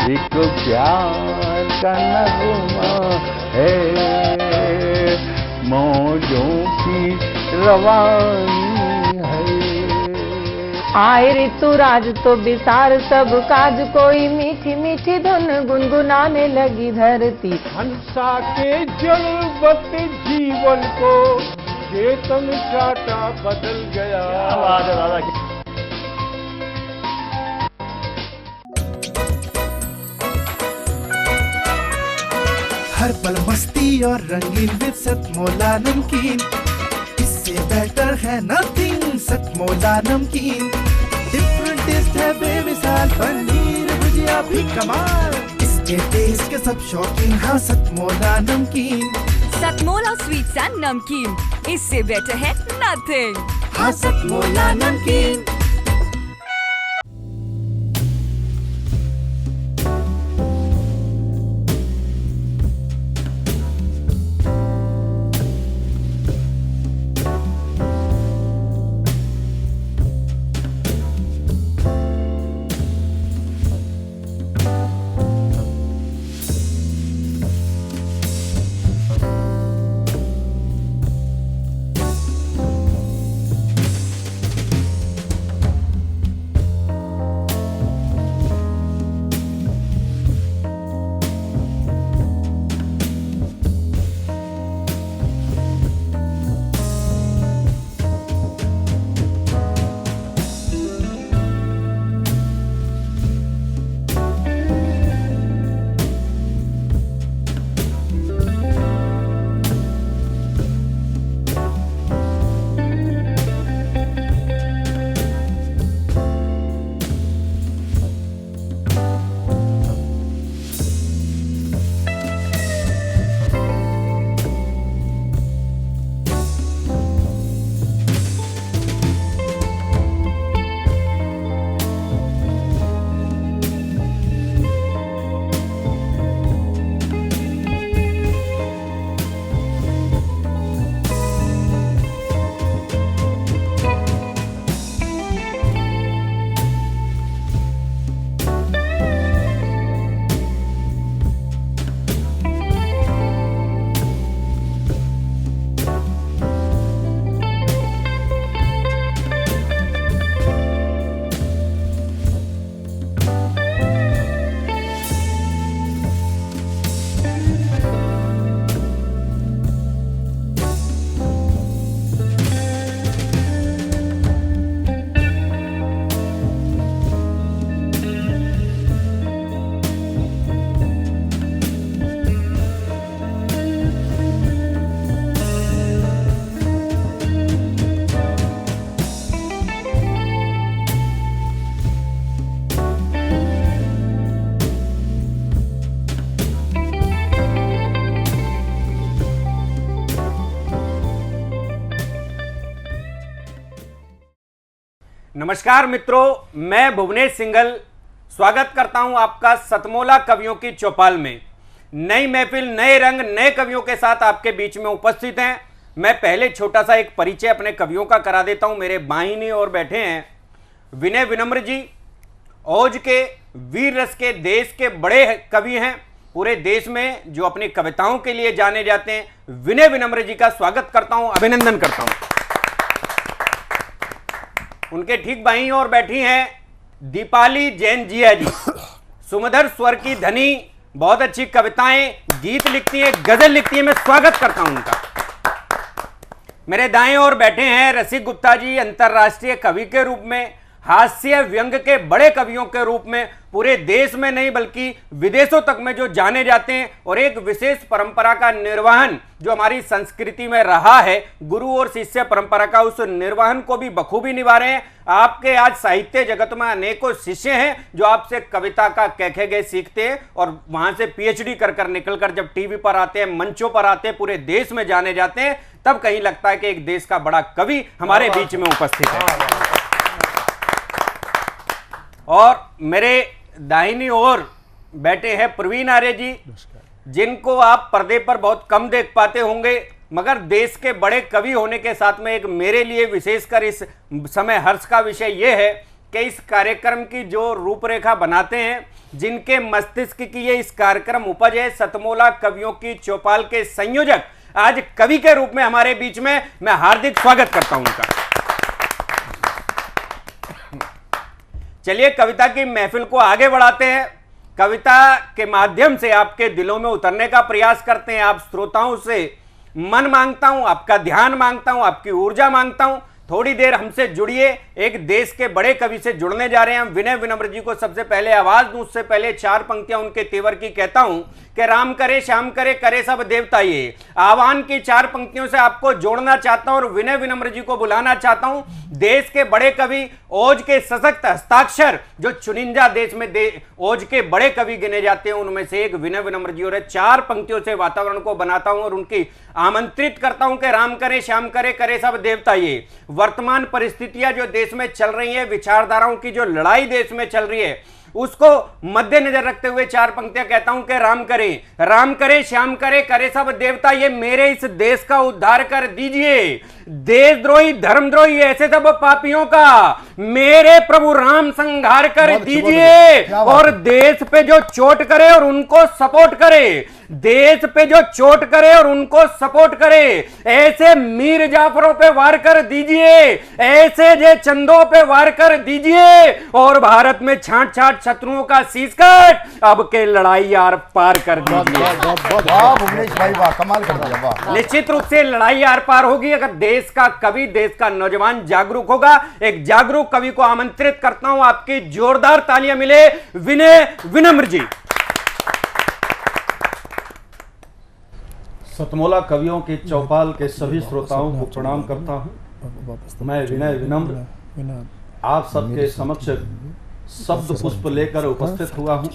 एक प्यार का नगमा है, मौजों की रवानी है। आए ऋतुराज तो बिसार सब काज, कोई मीठी मीठी धुन गुनगुनाने लगी धरती। हंसा के जलवत जीवन को चेतन चाटा बदल गया। दादा हर पल मस्ती और रंगीन विद सतमोला नमकीन, इससे बेटर है नथिंग। सतमोला नमकीन डिफरेंट टेस्ट है बेमिसाल, पनीर भुजिया भी कमाल, इसके टेस्ट के सब शौकीन। हाँ सतमोला नमकीन, सतमोला स्वीट्स एंड नमकीन, इससे बेटर है नथिंग। हाँ सतमोला नमकीन। नमस्कार मित्रों, मैं भुवनेश सिंघल स्वागत करता हूं आपका सतमोला कवियों की चौपाल में। नई महफिल, नए रंग, नए कवियों के साथ आपके बीच में उपस्थित हैं। मैं पहले छोटा सा एक परिचय अपने कवियों का करा देता हूं। मेरे बाहिनी ओर बैठे हैं विनय विनम्र जी, औज के वीर रस के देश के बड़े कवि हैं, पूरे देश में जो अपनी कविताओं के लिए जाने जाते हैं। विनय विनम्र जी का स्वागत करता हूं, अभिनंदन करता हूं। उनके ठीक बाईं ओर बैठी हैं दीपाली जैन जिया जी, सुमधुर स्वर की धनी, बहुत अच्छी कविताएं, गीत लिखती हैं, गजल लिखती हैं। मैं स्वागत करता हूं उनका। मेरे दाएं ओर बैठे हैं रसिक गुप्ता जी, अंतर्राष्ट्रीय कवि के रूप में, हास्य व्यंग के बड़े कवियों के रूप में पूरे देश में नहीं बल्कि विदेशों तक में जो जाने जाते हैं, और एक विशेष परंपरा का निर्वहन जो हमारी संस्कृति में रहा है, गुरु और शिष्य परंपरा का, उस निर्वहन को भी बखूबी निभा रहे हैं। आपके आज साहित्य जगत में अनेकों शिष्य हैं जो आपसे कविता का कैखे गए सीखते हैं और वहां से पीएचडी कर निकलकर जब टीवी पर आते हैं, मंचों पर आते हैं, पूरे देश में जाने जाते हैं, तब कहीं लगता है कि एक देश का बड़ा कवि हमारे बीच में उपस्थित है। और मेरे दाहिनी ओर बैठे हैं प्रवीण आर्य जी, जिनको आप पर्दे पर बहुत कम देख पाते होंगे, मगर देश के बड़े कवि होने के साथ में एक मेरे लिए विशेषकर इस समय हर्ष का विषय यह है कि इस कार्यक्रम की जो रूपरेखा बनाते हैं, जिनके मस्तिष्क की ये इस कार्यक्रम उपज है, सतमोला कवियों की चौपाल के संयोजक आज कवि के रूप में हमारे बीच में, मैं हार्दिक स्वागत करता हूं उनका। चलिए कविता की महफिल को आगे बढ़ाते हैं, कविता के माध्यम से आपके दिलों में उतरने का प्रयास करते हैं। आप श्रोताओं से मन मांगता हूं, आपका ध्यान मांगता हूं, आपकी ऊर्जा मांगता हूं, थोड़ी देर हमसे जुड़िए। एक देश के बड़े कवि से जुड़ने जा रहे हैं हम। विनय विनम्र जी को सबसे पहले आवाज दूं, उससे पहले 4 पंक्तियां उनके तेवर की कहता हूं कि राम करे श्याम करे करे सब देवता। ये आह्वान की 4 पंक्तियों से आपको जोड़ना चाहता हूं और विनय विनम्र जी को बुलाना चाहता हूं। देश के बड़े कवि, ओज के सशक्त हस्ताक्षर, जो चुनिंदा देश में ओज के बड़े कवि गिने जाते हैं, उनमें से एक विनय विनम्र जी और 4 पंक्तियों से वातावरण को बनाता हूं और उनकी आमंत्रित करता हूं कि राम करे श्याम करे करे सब देवता। ये वर्तमान परिस्थितियां जो देश में चल रही है, विचारधाराओं की जो लड़ाई देश में चल रही है, उसको मद्देनजर रखते हुए 4 पंक्तियां कहता हूं कि राम करे श्याम करे करे सब देवता। ये मेरे इस देश का उद्धार कर दीजिए, देशद्रोही धर्मद्रोही ऐसे सब पापियों का मेरे प्रभु राम संहार कर दीजिए। और देश पे जो चोट करे और उनको सपोर्ट करे, देश पे जो चोट करे और उनको सपोर्ट करे, ऐसे मीर जाफरों पे वार कर दीजिए, ऐसे जे चंदों पे वार कर दीजिए और भारत में छांट छांट शत्रुओं का शीश काट अब के लड़ाई आर पार कर दीजिए। वाह भुवनेश भाई, वाह कमाल कर दिया, वाह। निश्चित रूप से लड़ाई आर पार होगी अगर देश का कवि, देश का नौजवान जागरूक होगा। एक जागरूक कवि को आमंत्रित करता हूं, आपकी जोरदार तालियां मिले विनय विनम्र जी। सतमोला कवियों के चौपाल के सभी श्रोताओं को प्रणाम करता हूं। मैं विनय विनम्र आप सबके समक्ष शब्द पुष्प लेकर उपस्थित हुआ हूं।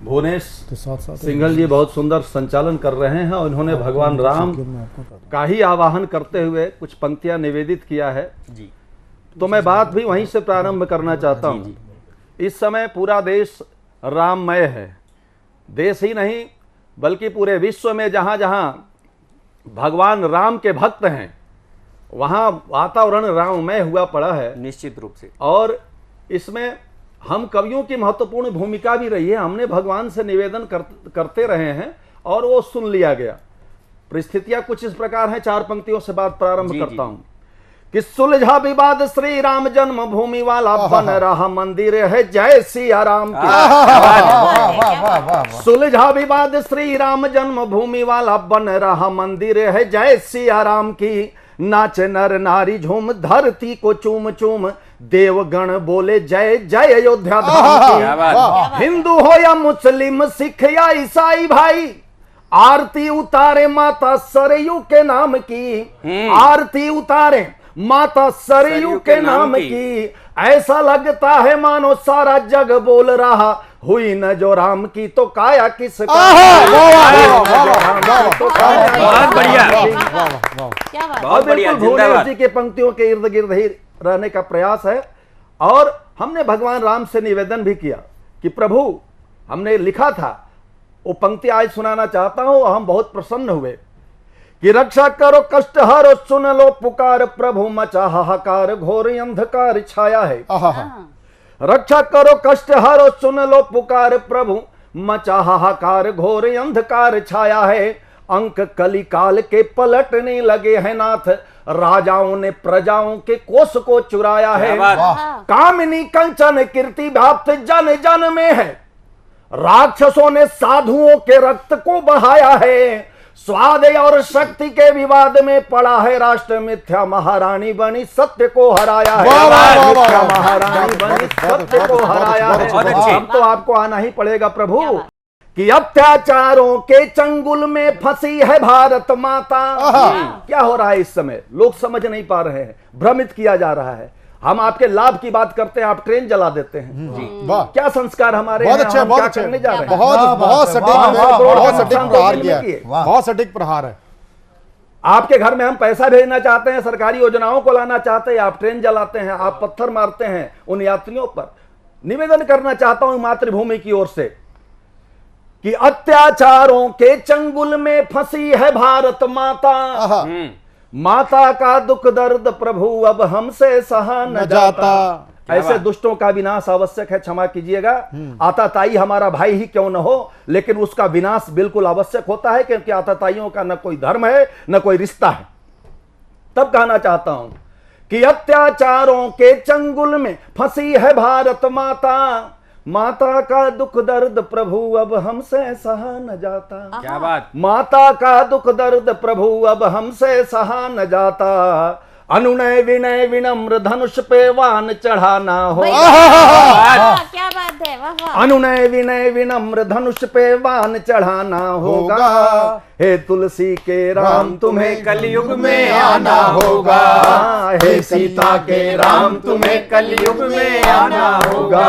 भुवनेश सिंघल जी बहुत सुंदर संचालन कर रहे हैं और इन्होंने भगवान राम का ही आवाहन करते हुए कुछ पंक्तियां निवेदित किया है जी। तो मैं बात भी वहीं से प्रारंभ करना चाहता हूं। इस समय पूरा देश राममय है। देश ही नहीं बल्कि पूरे विश्व में जहां जहां भगवान राम के भक्त हैं वहां वातावरण राममय हुआ पड़ा है निश्चित रूप से। और इसमें हम कवियों की महत्वपूर्ण भूमिका भी रही है। हमने भगवान से निवेदन करते रहे हैं और वो सुन लिया गया। परिस्थितियां कुछ इस प्रकार हैं, 4 पंक्तियों से बात प्रारंभ करता हूं कि सुलझा विवाद श्री राम जन्मभूमि वाला बन रहा मंदिर है जय सिया राम की। सुलझा विवाद श्री राम जन्मभूमि वाला बन रहा मंदिर है जय सिया राम की। नाच नर नारी झूम धरती को चूम चूम देवगण बोले जय जय अयोध्या धाम की। हिंदू हो या मुस्लिम सिख या ईसाई भाई आरती उतारे माता सरयू के नाम की। आरती उतारे माता सरयू के नाम की। ऐसा लगता है मानो सारा जग बोल रहा हुई न जो राम की तो काया किस बहुत बढ़िया, बहुत बढ़िया। भुवनेश जी के पंक्तियों के इर्द गिर्द ही रहने का प्रयास है। और हमने भगवान राम से निवेदन भी किया कि प्रभु, हमने लिखा था वो पंक्ति आज सुनाना चाहता हूं। हम बहुत प्रसन्न हुए कि रक्षा करो कष्ट हरो सुन लो पुकार प्रभु मचा हाहाकार घोर अंधकार छाया है। रक्षा करो कष्ट हरो सुन लो पुकार प्रभु मचा हाहाकार घोर अंधकार छाया है। अंक कलिकाल के पलटने लगे हैं नाथ राजाओं ने प्रजाओं के कोष को चुराया है। कामिनी कंचन कीर्ति व्याप्त जन जन में है। राक्षसों ने साधुओं के रक्त को बहाया है। स्वाद और शक्ति के विवाद में पड़ा है राष्ट्र मिथ्या महारानी बनी सत्य को हराया है। मिथ्या महारानी बनी सत्य को हराया है। अब तो आपको आना ही पड़ेगा प्रभु कि अत्याचारों के चंगुल में फंसी है भारत माता। क्या हो रहा है इस समय? लोग समझ नहीं पा रहे हैं, भ्रमित किया जा रहा है। हम आपके लाभ की बात करते हैं, आप ट्रेन जला देते हैं जी। क्या संस्कार हमारे बहुत अच्छे, बहुत अच्छे, करने जा रहे हैं? बहुत सटीक प्रहार किया है, बहुत सटीक प्रहार है। आपके घर में हम पैसा भेजना चाहते हैं, सरकारी योजनाओं को लाना चाहते हैं, आप ट्रेन जलाते हैं, आप पत्थर मारते हैं उन यात्रियों पर। निवेदन करना चाहता हूं मातृभूमि की ओर से कि अत्याचारों के चंगुल में फंसी है भारत माता। माता का दुख दर्द प्रभु अब हमसे सहा न जाता। ऐसे दुष्टों का विनाश आवश्यक है, क्षमा कीजिएगा। आताताई हमारा भाई ही क्यों न हो, लेकिन उसका विनाश बिल्कुल आवश्यक होता है, क्योंकि आताताइयों का न कोई धर्म है न कोई रिश्ता है। तब कहना चाहता हूं कि अत्याचारों के चंगुल में फंसी है भारत माता, माता का दुख दर्द प्रभु अब हमसे सहा न जाता। क्या बात। माता का दुख दर्द प्रभु अब हमसे सहा न जाता, अनुनय विनय विनम्र धनुष पे वान चढ़ाना होगा। क्या बात है, वाह वाह। अनुनय विनय विनम्र धनुष पे वान चढ़ाना होगा। हे तुलसी के राम तुम्हें कलयुग में आना होगा, हे सीता के राम तुम्हें कलयुग में आना होगा,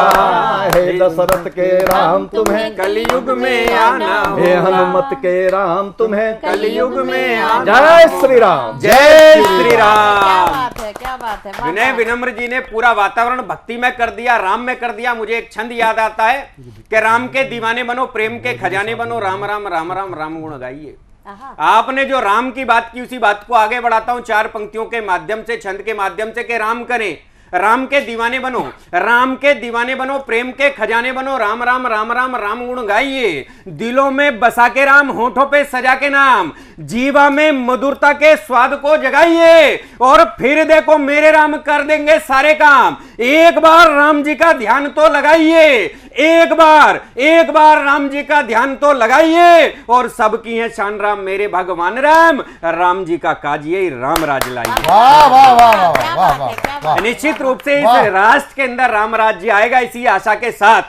हे दशरथ के राम तुम्हें कलयुग में आना होगा, हे हनुमत के राम तुम्हें कलयुग में आना। जय श्री राम, जय श्री क्या राम। बात है, क्या बात है, वाह, विनय वाह। विनम्र जी ने पूरा वातावरण भक्ति में कर दिया, राम में कर दिया। मुझे एक छंद याद आता है कि राम के दीवाने बनो, प्रेम के खजाने बनो, राम राम राम राम राम गुण गाइए। आपने जो राम की बात की, उसी बात को आगे बढ़ाता हूं 4 पंक्तियों के माध्यम से, छंद के माध्यम से, कि राम करें, राम के दीवाने बनो, राम के दीवाने बनो, प्रेम के खजाने बनो, राम राम राम राम राम गुण गाइए। दिलों में बसा के राम, होठों पे सजा के नाम, जीवा में मधुरता के स्वाद को जगाइए, और फिर देखो मेरे राम कर देंगे सारे काम। एक बार राम जी का ध्यान तो लगाइए, एक बार राम जी का ध्यान तो लगाइए, और सबकी है शान राम मेरे भगवान राम, राम जी का काजिए राम राज लाइए। वाह वाह वाह वाह क्या वाह बात है, क्या बात है। निश्चित रूप से वाह। इस राष्ट्र के अंदर राम राज्य आएगा, इसी आशा के साथ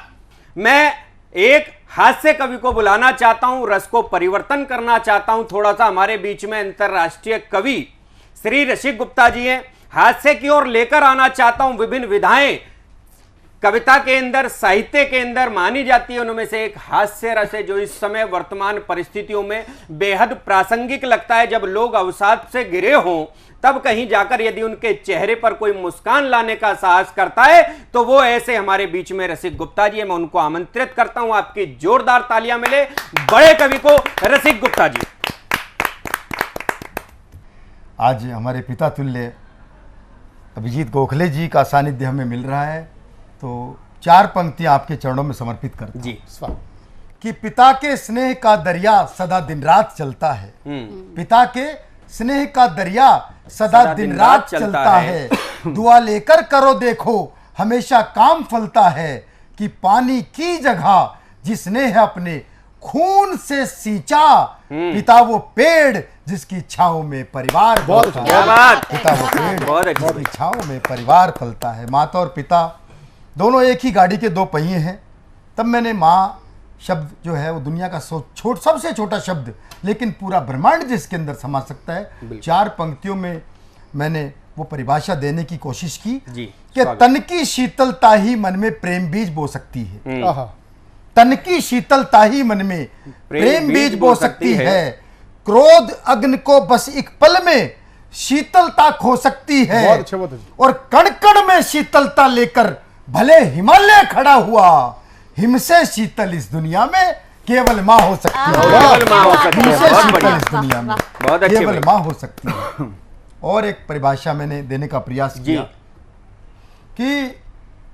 मैं एक हास्य कवि को बुलाना चाहता हूं, रस को परिवर्तन करना चाहता हूं। थोड़ा सा हमारे बीच में अंतरराष्ट्रीय कवि श्री रसिक गुप्ता जी हैं, हास्य की ओर लेकर आना चाहता हूं। विभिन्न विधाएं कविता के अंदर, साहित्य के अंदर मानी जाती है, उनमें से एक हास्य रस है जो इस समय वर्तमान परिस्थितियों में बेहद प्रासंगिक लगता है। जब लोग अवसाद से घिरे हों, तब कहीं जाकर यदि उनके चेहरे पर कोई मुस्कान लाने का साहस करता है, तो वो ऐसे हमारे बीच में रसिक गुप्ता जी है। मैं उनको आमंत्रित करता हूं, आपकी जोरदार तालियां मिले बड़े कवि को, रसिक गुप्ता जी। आज हमारे पिता तुल्य अभिजीत गोखले जी का सानिध्य हमें मिल रहा है, तो 4 पंक्तियां आपके चरणों में समर्पित करता जी। कि पिता के स्नेह का दरिया सदा दिन रात चलता है, पिता के स्नेह का दरिया सदा दिन रात चलता है, दुआ लेकर करो देखो हमेशा काम फलता है, कि पानी की जगह जिसने है अपने खून से सींचा, पिता वो पेड़ जिसकी छांव में परिवार फलता है। क्या बात। पिता वो पेड़ बहुत अच्छी जिसकी छांव में परिवार फलता है। माता और पिता दोनों एक ही गाड़ी के 2 पहिए हैं। तब मैंने माँ शब्द जो है वो दुनिया का सबसे छोटा शब्द, लेकिन पूरा ब्रह्मांड जिसके अंदर समा सकता है, 4 पंक्तियों में मैंने वो परिभाषा देने की कोशिश की कि तन की शीतलता ही मन में प्रेम बीज बो सकती है। तन की शीतलता ही मन में प्रेम बीज बो सकती है, क्रोध अग्नि को बस एक पल में शीतलता खो सकती है, बहुत अच्छे, बहुत अच्छे। और कण कण में शीतलता लेकर भले हिमालय खड़ा हुआ, हिम से शीतल इस दुनिया में केवल माँ हो सकती है। केवल माँ हो सकती है। हिम से बहुत शीतल बढ़िया। इस दुनिया में बहुत अच्छे केवल भाई। माँ हो सकती है। और एक परिभाषा मैंने देने का प्रयास किया कि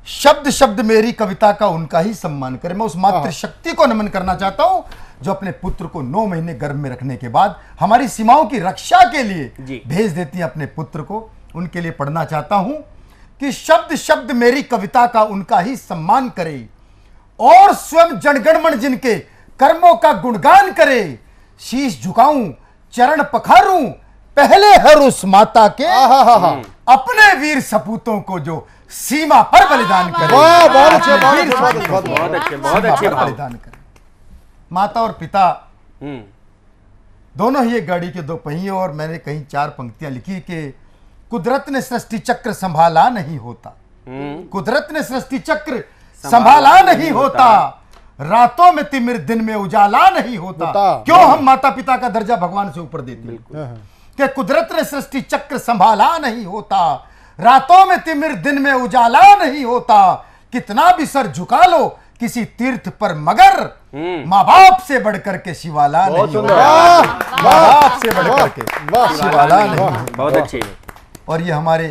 शब्द शब्द मेरी कविता का उनका ही सम्मान करे। मैं उस मातृशक्ति को नमन करना चाहता हूं जो अपने पुत्र को 9 महीने गर्भ में रखने के बाद हमारी सीमाओं की रक्षा के लिए भेज देती है अपने पुत्र को। उनके लिए पढ़ना चाहता हूं कि शब्द शब्द मेरी कविता का उनका ही सम्मान करे, और स्वयं जनगणमन जिनके कर्मों का गुणगान करे, शीश झुकाऊं चरण पखारूं पहले हर उस माता के अपने वीर सपूतों को जो सीमा पर बलिदान करे। वाह, बहुत अच्छे, बहुत वीर अच्छे, सपूतों को बहुत अच्छे, बहुत सीमा अच्छे पर भाव। बलिदान करे। माता और पिता दोनों ही एक गाड़ी के 2 पहिए, और मैंने कहीं 4 पंक्तियां लिखी कि कुदरत ने सृष्टि चक्र संभाला नहीं होता, कुदरत ने सृष्टि चक्र संभाला नहीं होता, रातों में तिमिर दिन में उजाला नहीं होता। क्यों हम माता पिता का दर्जा भगवान से ऊपर देते हैं कि कुदरत ने सृष्टि चक्र संभाला नहीं होता, रातों में तिमिर दिन में उजाला नहीं होता, कितना भी सर झुका लो किसी तीर्थ पर मगर माँ बाप से बढ़कर के शिवाला नहीं होता। माँ बाप से बढ़कर के शिवाला नहीं होता। बहुत अच्छे। और ये हमारे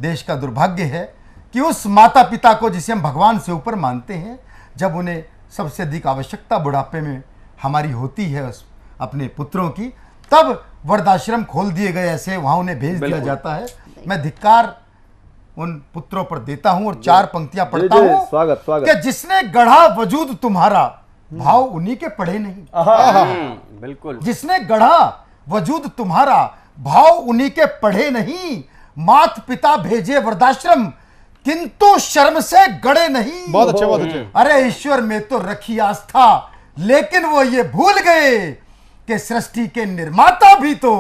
देश का दुर्भाग्य है कि उस माता पिता को जिसे हम भगवान से ऊपर मानते हैं, जब उन्हें सबसे अधिक आवश्यकता बुढ़ापे में हमारी होती है उस अपने पुत्रों की, तब वृद्धाश्रम खोल दिए गए ऐसे, वहां उन्हें भेज दिया जाता है। मैं धिक्कार उन पुत्रों पर देता हूं और 4 पंक्तियां पढ़ता हूं। स्वागत स्वागत। कि जिसने गढ़ा वजूद तुम्हारा, भाव उन्हीं के पढ़े नहीं। बिल्कुल। जिसने गढ़ा वजूद तुम्हारा, भाव उन्हीं के पढ़े नहीं। मात पिता भेजे वृद्धाश्रम, किंतु शर्म से गड़े नहीं। बहुत अच्छे, बहुत अच्छे। अरे ईश्वर में तो रखी आस्था, लेकिन वो ये भूल गए कि सृष्टि के निर्माता भी तो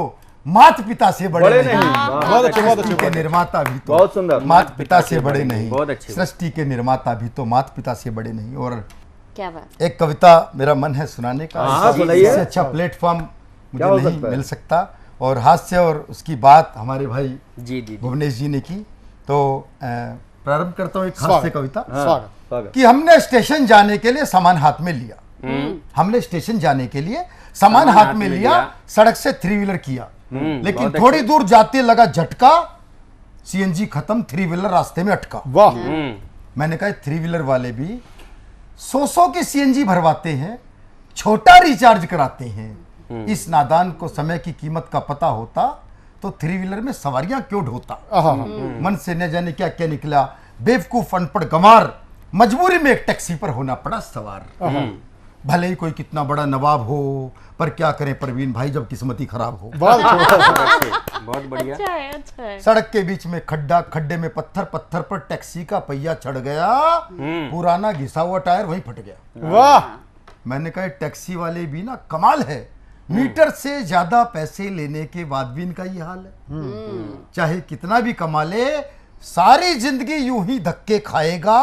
मात पिता से बड़े नहीं। बहुत अच्छे, बहुत अच्छे। के निर्माता भी तो बहुत सुंदर। मात पिता से बड़े नहीं। बहुत अच्छे। सृष्टि के निर्माता भी तो मात पिता से बड़े नहीं। और क्या बात। एक कविता मेरा मन है सुनाने का। हाँ, सुनाइए। इससे अच्छा प्लेटफॉर्म क्या हो मुझे नहीं सकता है? मिल सकता। और हास्य और उसकी बात हमारे भाई जी जी। भुवनेश जी ने की, तो प्रारंभ करता हूँ एक हास्य स्वागत। कविता। स्वागत। स्वागत। कि हमने स्टेशन जाने के लिए सामान हाथ में लिया। हमने स्टेशन जाने के लिए सामान हाथ में लिया, सड़क से 3 व्हीलर किया, लेकिन बहुत थोड़ी दूर जाते लगा झटका, सीएनजी खत्म, 3 व्हीलर रास्ते में अटका। वाह। मैंने कहा 3 व्हीलर वाले भी 100 की सीएनजी भरवाते हैं, छोटा रिचार्ज कराते हैं। इस नादान को समय की कीमत का पता होता तो 3 व्हीलर में सवारियां क्यों ढोता। मन से न जाने क्या क्या निकला, बेवकूफ अनपढ़ गंवार, मजबूरी में एक टैक्सी पर होना पड़ा सवार। भले ही कोई कितना बड़ा नवाब हो, पर क्या करें प्रवीण भाई जब किस्मती खराब हो। बहुत बढ़िया। अच्छा है, अच्छा है। सड़क के बीच में खड्डा, खड्डे में पत्थर, पत्थर पर टैक्सी का पहिया चढ़ गया, पुराना घिसा हुआ टायर वहीं फट गया। वाह। मैंने कहा टैक्सी वाले भी ना कमाल है, मीटर से ज्यादा पैसे लेने के बाद भी इनका ये हाल है। चाहे कितना भी कमा ले, सारी जिंदगी यूं ही धक्के खाएगा,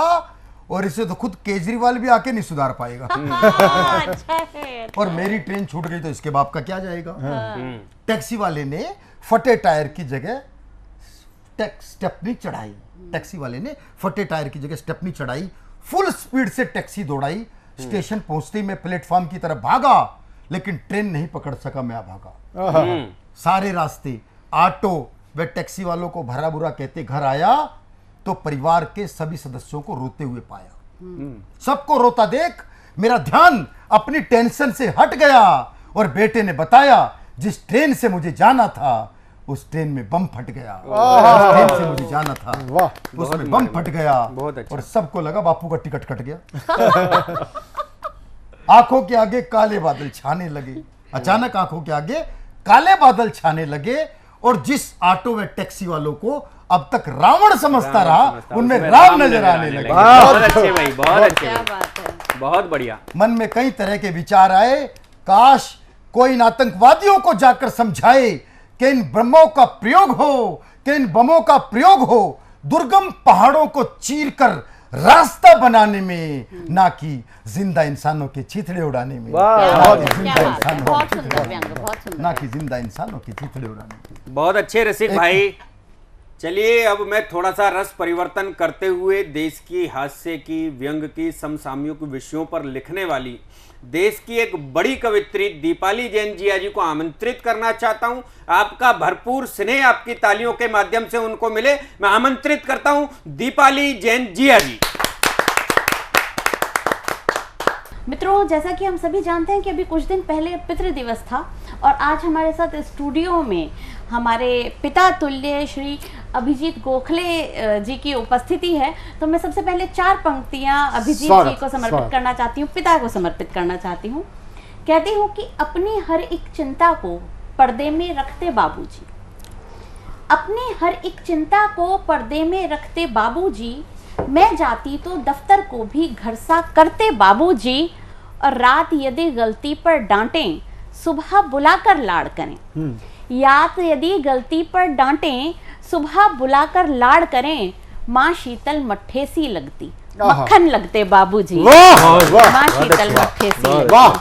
और इसे तो खुद केजरीवाल भी आके नहीं सुधार पाएगा। अच्छा है। और मेरी ट्रेन छूट गई तो इसके बाप का क्या जाएगा। टैक्सी वाले ने फटे टायर की जगह स्टेपनी चढ़ाई। टैक्सी वाले ने फटे टायर की जगह स्टेपनी चढ़ाई, फुल स्पीड से टैक्सी दौड़ाई। स्टेशन पहुंचते ही मैं प्लेटफॉर्म की तरफ भागा, लेकिन ट्रेन नहीं पकड़ सका, मैं भागा। सारे रास्ते ऑटो व टैक्सी वालों को भरा बुरा कहते घर आया, तो परिवार के सभी सदस्यों को रोते हुए पाया। सबको रोता देख मेरा ध्यान अपनी टेंशन से हट गया, और बेटे ने बताया जिस ट्रेन से मुझे जाना था उस ट्रेन में बम फट गया। जिस ट्रेन से मुझे जाना था वाह। उसमें बम फट गया। बहुत अच्छा। और सबको लगा बापू का टिकट कट गया। आंखों के आगे काले बादल छाने लगे। अचानक आंखों के आगे काले बादल छाने लगे, और जिस ऑटो व टैक्सी वालों को अब तक रावण समझता रहा, उनमें राम नजर आने लगे। बहुत अच्छे भाई, बहुत अच्छे क्या भाई। बात है। बहुत बढ़िया। मन में कई तरह के विचार आए, काश कोई इन आतंकवादियों को जाकर समझाए कि इन बमों का प्रयोग हो, कि इन बमों का प्रयोग हो दुर्गम पहाड़ों को चीरकर रास्ता बनाने में, ना कि जिंदा इंसानों के चिथड़े उड़ाने में। वाह। जिंदा इंसानों बहुत के सुंदर व्यंग, बहुत सुंदर। ना कि जिंदा इंसानों के चिथड़े उड़ाने में। बहुत अच्छे रसिक भाई। चलिए अब मैं थोड़ा सा रस परिवर्तन करते हुए देश की हास्य की, व्यंग की, समसामयिक विषयों पर लिखने वाली देश की एक बड़ी कवित्री दीपाली जैन जिया जी को आमंत्रित करना चाहता हूं। आपका भरपूर स्नेह आपकी तालियों के माध्यम से उनको मिले। मैं आमंत्रित करता हूं दीपाली जैन जिया जी। मित्रों, जैसा कि हम सभी जानते हैं कि अभी कुछ दिन पहले पितृ दिवस था, और आज हमारे साथ स्टूडियो में हमारे पिता तुल्य श्री अभिजीत गोखले जी की उपस्थिति है। तो मैं सबसे पहले 4 पंक्तियां अभिजीत जी को समर्पित करना चाहती हूँ, पिता को समर्पित करना चाहती हूँ। कहती हूँ कि अपनी हर एक चिंता को पर्दे में रखते बाबूजी, अपनी हर एक चिंता को पर्दे में रखते बाबूजी, मैं जाती तो दफ्तर को भी घर सा करते बाबूजी, और रात यदि गलती पर डांटें सुबह बुलाकर लाड़ करें। याद यदि गलती पर डांटें सुबह बुलाकर लाड़ करें, माँ शीतल मट्ठे सी लगती, मक्खन लगते बाबूजी। माँ शीतल मट्ठे सी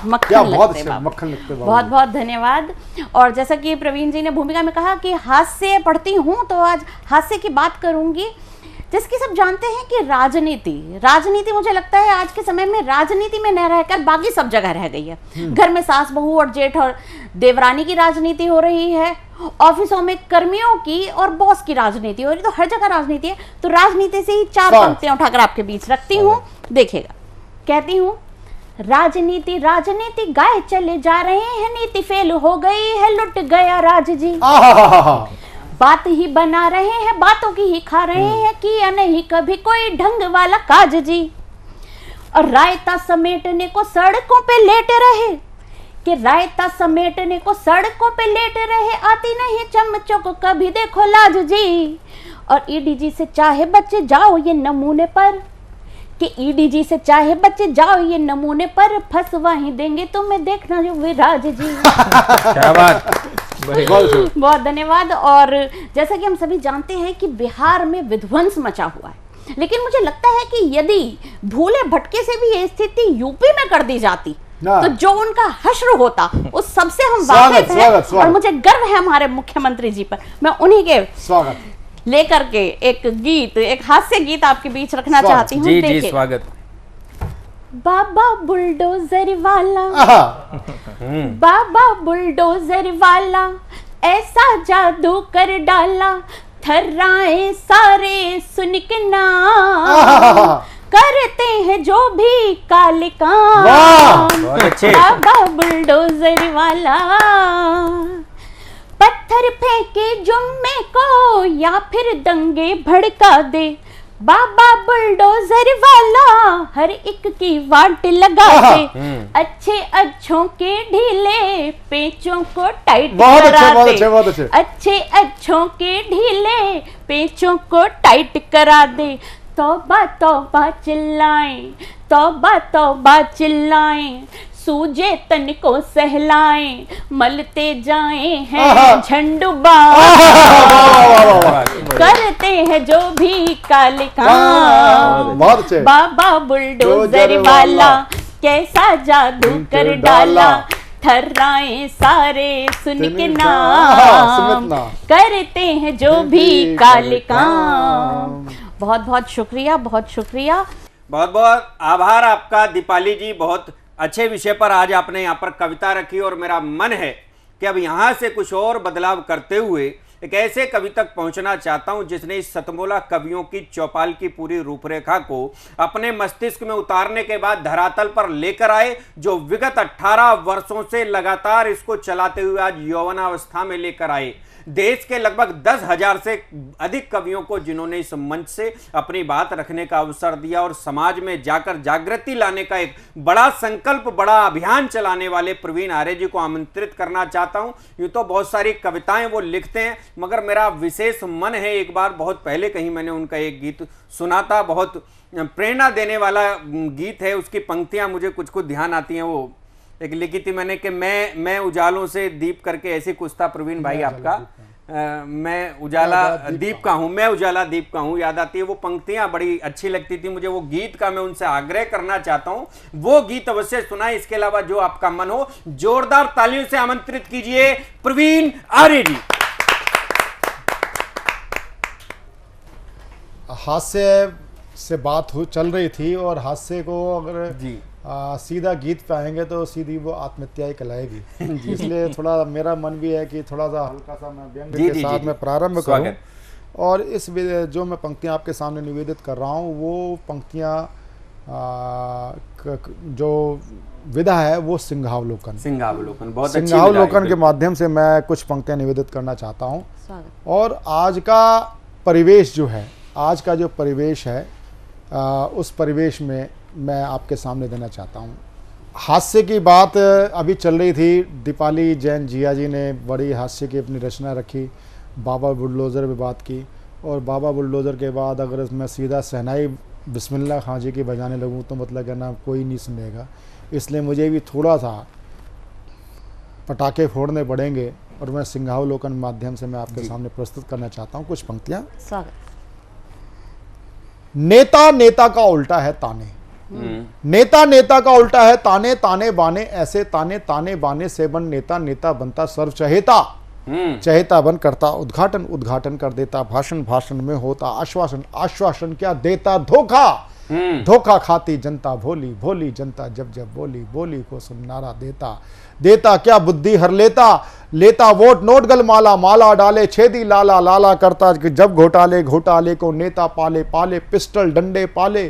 मक्खन लगते बाबू। बहुत बहुत धन्यवाद। और जैसा कि प्रवीण जी ने भूमिका में कहा कि हास्य पढ़ती हूँ, तो आज हास्य की बात करूंगी, जिसकी सब जानते हैं कि राजनीति मुझे लगता है आज के समय में राजनीति में न रहकर बाकी सब जगह रह गई है। घर में सास बहू और जेठ और देवरानी की राजनीति हो रही है, ऑफिसों में कर्मियों की और बॉस की राजनीति हो रही, तो हर जगह राजनीति है। तो राजनीति से ही 4 पंक्तियां उठाकर आपके बीच रखती हूँ, देखिएगा। कहती हूँ, राजनीति राजनीति गाए चले जा रहे हैं, नीति फेल हो गई है, लुट गया राज जी। बात ही बना रहे हैं, बातों की ही खा रहे हैं, किया नहीं कभी कोई ढंग वाला काज जी। और रायता समेटने को सड़कों पे लेटे रहे, कि रायता समेटने को सड़कों पे लेटे रहे, आती नहीं चमचों को कभी देखो लाज जी। और ईडीजी से चाहे बच्चे जाओ ये नमूने पर, कि ईडीजी से चाहे बच्चे जाओ ये नमूने पर, फंसवा ही देंगे तुम्हें, देखना जो विराज जी। क्या बात, बहुत धन्यवाद। और जैसा कि हम सभी जानते हैं कि बिहार में विध्वंस मचा हुआ है, लेकिन मुझे लगता है कि यदि भूले भटके से भी ये स्थिति यूपी में कर दी जाती तो जो उनका हश्र होता उस सबसे हम वाकिफ हैं। और मुझे गर्व है हमारे मुख्यमंत्री जी पर। मैं उन्हीं के लेकर के एक गीत, एक हास्य गीत आपके बीच रखना चाहती हूँ। जी जी, स्वागत। बाबा बुलडोजर वाला, बाबा बुलडोजर वाला, ऐसा जादू कर डाला, थर्राए सारे सुन के नाम, करते हैं जो भी काले काम, बाबा बुलडोजर वाला। पत्थर फेंके जुम्मे को या फिर दंगे भड़का दे, बाबा बुलडोजर वाला हर एक की वाट लगा दे, अच्छे अच्छों के ढीले पेचों को टाइट करा दे, अच्छे अच्छों के ढीले पेचों को टाइट करा दे। तौबा तौबा चिल्लाएं, तौबा तौबा चिल्लाएं, सूजे तन को सहलाएं, मलते जाए हैं झंडुबा, करते हैं जो भी काले काम, बाबा बुलडोजर वाला कैसा जादू कर डाला, थर्राए सारे सुन के नाम, करते हैं जो भी काले काम। बहुत बहुत शुक्रिया, बहुत शुक्रिया, बहुत बहुत आभार आपका दीपाली जी। बहुत अच्छे विषय पर आज आपने यहाँ पर कविता रखी और मेरा मन है कि अब यहाँ से कुछ और बदलाव करते हुए एक ऐसे कवि तक पहुँचना चाहता हूँ जिसने इस सतमोला कवियों की चौपाल की पूरी रूपरेखा को अपने मस्तिष्क में उतारने के बाद धरातल पर लेकर आए, जो विगत 18 वर्षों से लगातार इसको चलाते हुए आज यौवनावस्था में लेकर आए। देश के लगभग 10,000 से अधिक कवियों को जिन्होंने इस मंच से अपनी बात रखने का अवसर दिया और समाज में जाकर जागृति लाने का एक बड़ा संकल्प, बड़ा अभियान चलाने वाले प्रवीण आर्य जी को आमंत्रित करना चाहता हूं। यूं तो बहुत सारी कविताएं वो लिखते हैं, मगर मेरा विशेष मन है, एक बार बहुत पहले कहीं मैंने उनका एक गीत सुना था, बहुत प्रेरणा देने वाला गीत है। उसकी पंक्तियां मुझे कुछ कुछ ध्यान आती हैं। वो एक लिखी थी मैंने कि मैं उजालों से दीप करके, ऐसी कुछ था प्रवीण भाई आपका, मैं उजाला दीप का हूँ, मैं उजाला दीप का हूँ, याद आती है। वो पंक्तियां बड़ी अच्छी लगती थी मुझे। वो गीत का मैं उनसे आग्रह करना चाहता हूँ, वो गीत अवश्य सुनाए। इसके अलावा जो आपका मन हो, जोरदार तालियों से आमंत्रित कीजिए प्रवीण आर्य जी। हास्य से बात चल रही थी और हास्य को अगर जी सीधा गीत पे आएंगे तो सीधी वो आत्महत्या ही कहलाएगी। इसलिए थोड़ा मेरा मन भी है कि थोड़ा सा हल्का सा मैं व्यंग के साथ में प्रारंभ करूं। और इस जो मैं पंक्तियां आपके सामने निवेदित कर रहा हूं, वो पंक्तियां जो विधा है वो सिंहावलोकन, बहुत अच्छी सिंहावलोकन के माध्यम से मैं कुछ पंक्तियां निवेदित करना चाहता हूं। और आज का परिवेश जो है, आज का जो परिवेश है, उस परिवेश में मैं आपके सामने देना चाहता हूँ। हास्य की बात अभी चल रही थी, दीपाली जैन जिया जी ने बड़ी हास्य की अपनी रचना रखी, बाबा बुलडोज़र पे बात की। और बाबा बुलडोज़र के बाद अगर मैं सीधा शहनाई बिस्मिल्लाह खां जी की बजाने लगूँ तो मतलब कहना कोई नहीं सुनेगा। इसलिए मुझे भी थोड़ा सा पटाखे फोड़ने पड़ेंगे और मैं सिंहावलोकन माध्यम से मैं आपके सामने प्रस्तुत करना चाहता हूँ कुछ पंक्तियाँ। नेता नेता का उल्टा है ताने, नेता नेता का उल्टा है ताने, ताने बाने ऐसे ताने, ताने बाने से बन नेता, नेता बनता सर्व चहेता, चहेता बन करता उद्घाटन, उद्घाटन कर देता भाषण, भाषण में होता आश्वासन, आश्वासन क्या देता धोखा, धोखा खाती जनता भोली, भोली जनता जब जब बोली, बोली को सुननारा देता, देता क्या बुद्धि हर लेता, लेता वोट नोट गल माला, माला डाले छेदी लाला, लाला करता जब घोटाले, घोटाले को नेता पाले, पाले पिस्टल डंडे पाले,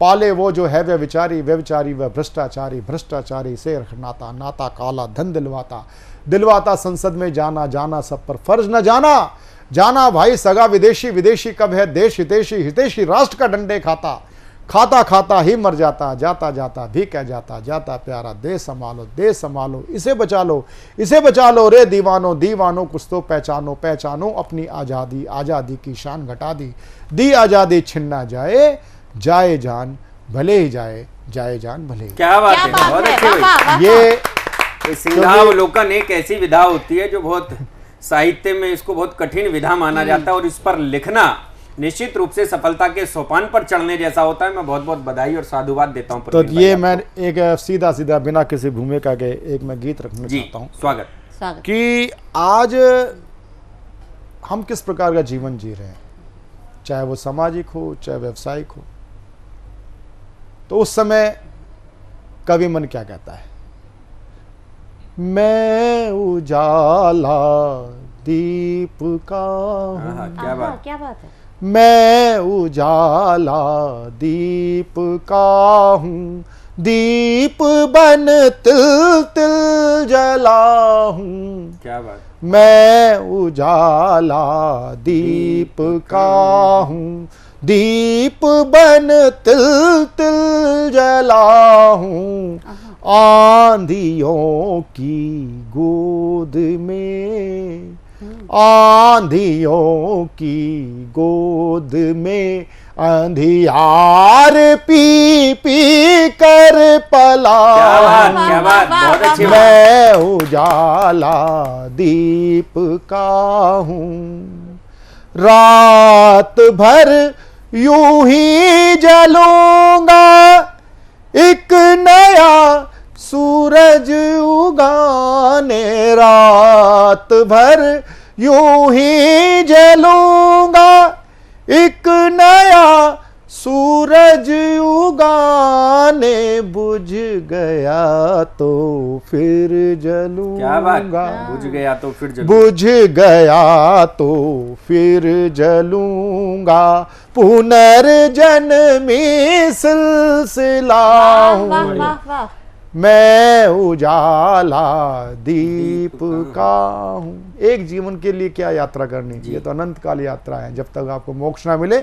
पाले वो जो है व्यभिचारी, व्यभिचारी वह भ्रष्टाचारी, भ्रष्टाचारी से नाता, नाता काला धन दिलवाता, दिलवाता संसद में जाना, जाना सब पर फर्ज न जाना, जाना भाई सगा विदेशी, विदेशी कब है देश हितेशी, हितेशी राष्ट्र का डंडे खाता, खाता खाता ही मर जाता, जाता जाता भी कह जाता, जाता प्यारा देश संभालो, देश संभालो, इसे बचा लो, इसे बचा लो रे दीवानो, दीवानो कुछ तो पहचानो, पहचानो अपनी आज़ादी, आज़ादी की शान घटा दी आज़ादी छिन ना जाए, जाए जान भले ही जाए, जाए जान भले ही। क्या बात है, बहुत अच्छी। ये सिंहावलोकन एक ऐसी विधा होती है जो बहुत साहित्य में इसको बहुत कठिन विधा माना जाता है और इस पर लिखना निश्चित रूप से सफलता के सोपान पर चढ़ने जैसा होता है। मैं बहुत बहुत बधाई और साधुवाद देता हूं। तो ये मैं एक सीधा सीधा बिना किसी भूमिका के एक मैं गीत रखना चाहता हूं। स्वागत। कि आज हम किस प्रकार का जीवन जी रहे हैं, चाहे वो सामाजिक हो चाहे व्यवसायिक हो, तो उस समय कवि मन क्या कहता है, मैं उजाला दीप का हूं, क्या बात है, मैं उजाला दीप का हूँ, दीप बन तिल तिल जला हूँ, क्या बात, मैं उजाला दीप का हूँ, दीप बन तिल तिल जला हूँ, आंधियों की गोद में, आंधियों की गोद में अंधियार पी पी कर पला, क्या बात, बहुत अच्छी बात। मैं उजाला दीप का हूँ, रात भर यूं ही जलूंगा, एक नया सूरज उगाने, रात भर यूं ही जलूंगा, एक नया सूरज उगाने, बुझ गया तो फिर जलूंगा, क्या बात, बुझ गया तो फिर जलूंगा, बुझ गया तो फिर जलूंगा, पुनर्जन्मी सिलसिला हूँ, मैं उजाला दीप का हूँ। एक जीवन के लिए क्या यात्रा करनी चाहिए, तो अनंत काल यात्रा है, जब तक आपको मोक्ष ना मिले।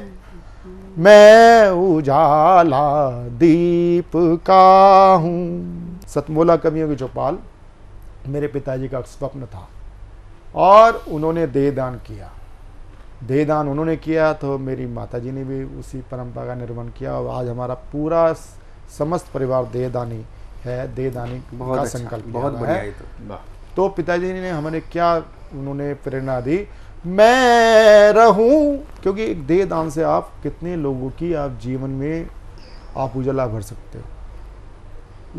मैं उजाला दीप का हूँ। सतमोला कवियों की चौपाल मेरे पिताजी का स्वप्न था और उन्होंने देहदान किया। देहदान उन्होंने किया तो मेरी माताजी ने भी उसी परंपरा का निर्वहन किया और आज हमारा पूरा समस्त परिवार देहदानी है, देहदानी का संकल्प बहुत बढ़िया है। तो पिताजी ने हमें क्या उन्होंने प्रेरणा दी, मैं रहूं, क्योंकि एक देहदान से आप कितने लोगों की आप जीवन में आप उजाला भर सकते हो।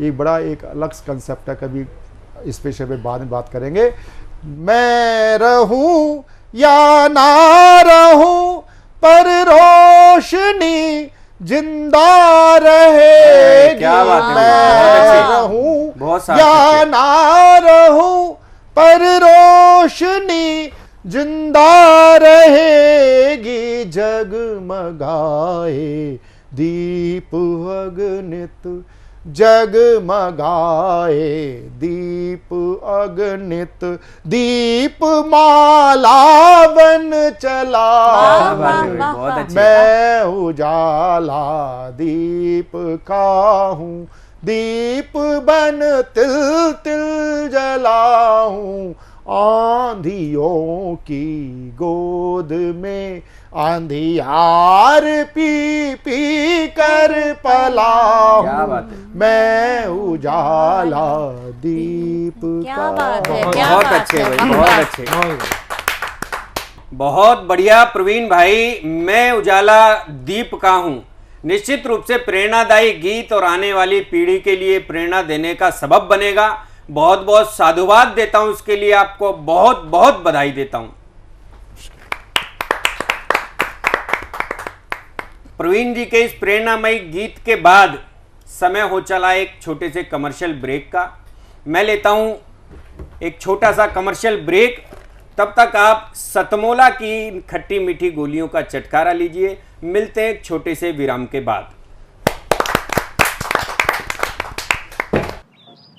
ये बड़ा एक अलग कंसेप्ट है, कभी इस पेशे पे बाद में बात करेंगे। मैं रहूं या ना रहूं पर रोशनी जिंदा रहेगी, क्या बात है, मैं रहूं या ना रहूं पर रोशनी जिंदा रहेगी, जगमगाए दीप अगणित, जगमगाए दीप अगणित, दीप माला बन चला, मैं उजाला दीप का हूँ, दीप बन तिल तिल जला हूँ, आंधियों की गोद में आंधियार पी पी कर पला हूं, मैं उजाला दीप का। बहुत अच्छे भाई, बहुत अच्छे, बहुत बढ़िया प्रवीण भाई। मैं उजाला दीप का हूं निश्चित रूप से प्रेरणादायी गीत और आने वाली पीढ़ी के लिए प्रेरणा देने का सबब बनेगा। बहुत बहुत साधुवाद देता हूं, इसके लिए आपको बहुत बहुत बधाई देता हूं। प्रवीण जी के इस प्रेरणामयी गीत के बाद समय हो चला एक छोटे से कमर्शियल ब्रेक का। मैं लेता हूं एक छोटा सा कमर्शियल ब्रेक। तब तक आप सतमोला की इन खट्टी मीठी गोलियों का चटकारा लीजिए। मिलते हैं एक छोटे से विराम के बाद।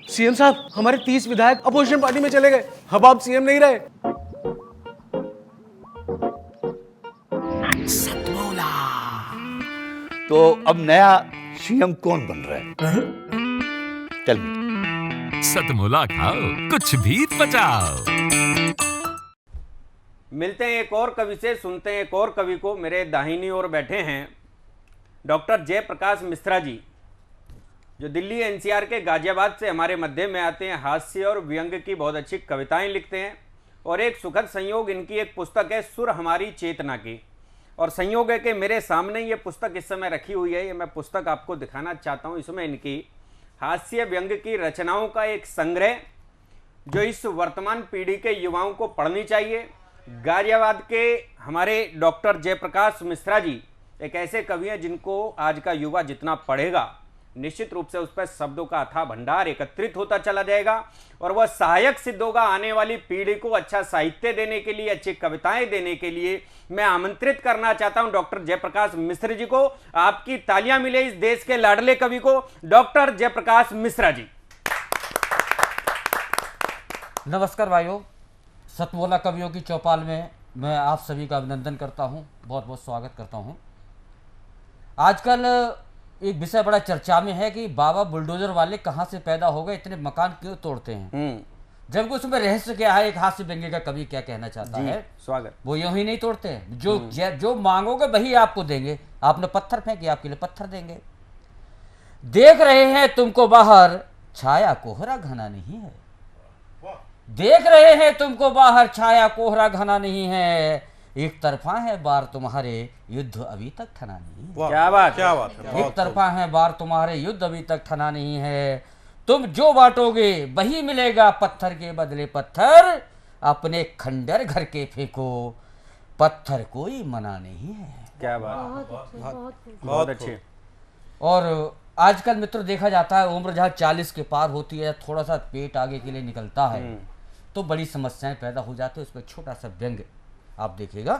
सीएम साहब, हमारे 30 विधायक अपोजिशन पार्टी में चले गए। अब आप सीएम नहीं रहे। तो अब नया सीएम कौन बन रहा है? चल सतमोला खाओ, कुछ भी बचाओ। मिलते हैं एक और कवि से, सुनते हैं एक और कवि को। मेरे दाहिनी ओर बैठे हैं डॉक्टर जयप्रकाश मिश्रा जी, जो दिल्ली एनसीआर के गाजियाबाद से हमारे मध्य में आते हैं। हास्य और व्यंग की बहुत अच्छी कविताएं लिखते हैं और एक सुखद संयोग इनकी एक पुस्तक है सुर हमारी चेतना की। और संयोग है कि मेरे सामने ये पुस्तक इस समय रखी हुई है। ये मैं पुस्तक आपको दिखाना चाहता हूँ। इसमें इनकी हास्य व्यंग की रचनाओं का एक संग्रह जो इस वर्तमान पीढ़ी के युवाओं को पढ़नी चाहिए। गाजियाबाद के हमारे डॉक्टर जयप्रकाश मिश्रा जी एक ऐसे कवि हैं जिनको आज का युवा जितना पढ़ेगा निश्चित रूप से उस पर शब्दों का अथाह भंडार एकत्रित होता चला जाएगा और वह सहायक सिद्ध होगा आने वाली पीढ़ी को अच्छा साहित्य देने के लिए, अच्छी कविताएं देने के लिए। मैं आमंत्रित करना चाहता हूं डॉक्टर जयप्रकाश मिश्रा जी को। आपकी तालियां मिले इस देश के लाडले कवि को, डॉक्टर जयप्रकाश मिश्रा जी। नमस्कार भाइयों, सतमोला कवियों की चौपाल में मैं आप सभी का अभिनंदन करता हूं, बहुत बहुत स्वागत करता हूं। आजकल एक विषय बड़ा चर्चा में है कि बाबा बुलडोजर वाले कहां से पैदा हो गए, इतने मकान क्यों तोड़ते हैं। जबकि उसमें रहस्य क्या है, एक हास्य व्यंग्य का कवि क्या कहना चाहता है। स्वागत। वो यूं ही नहीं तोड़ते हैं, जो मांगोगे वही आपको देंगे। आपने पत्थर फेंके, आपके लिए पत्थर देंगे। देख रहे हैं तुमको बाहर, छाया कोहरा घना नहीं है। देख रहे हैं तुमको बाहर, छाया कोहरा घना नहीं है। एक तरफा है बार तुम्हारे, युद्ध अभी तक थना नहीं है। क्या बात, क्या बात है। एक तरफा है बार तुम्हारे, युद्ध अभी तक थना नहीं है। तुम जो बांटोगे वही मिलेगा, पत्थर के बदले पत्थर। अपने खंडर घर के फेंको, पत्थर कोई मना नहीं है। क्या बात, बहुत अच्छे। और आजकल मित्र देखा जाता है उम्र जहाँ 40 के पार होती है, थोड़ा सा पेट आगे के लिए निकलता है तो बड़ी समस्याएं पैदा हो जाती है। उस पर छोटा सा व्यंग आप देखिएगा।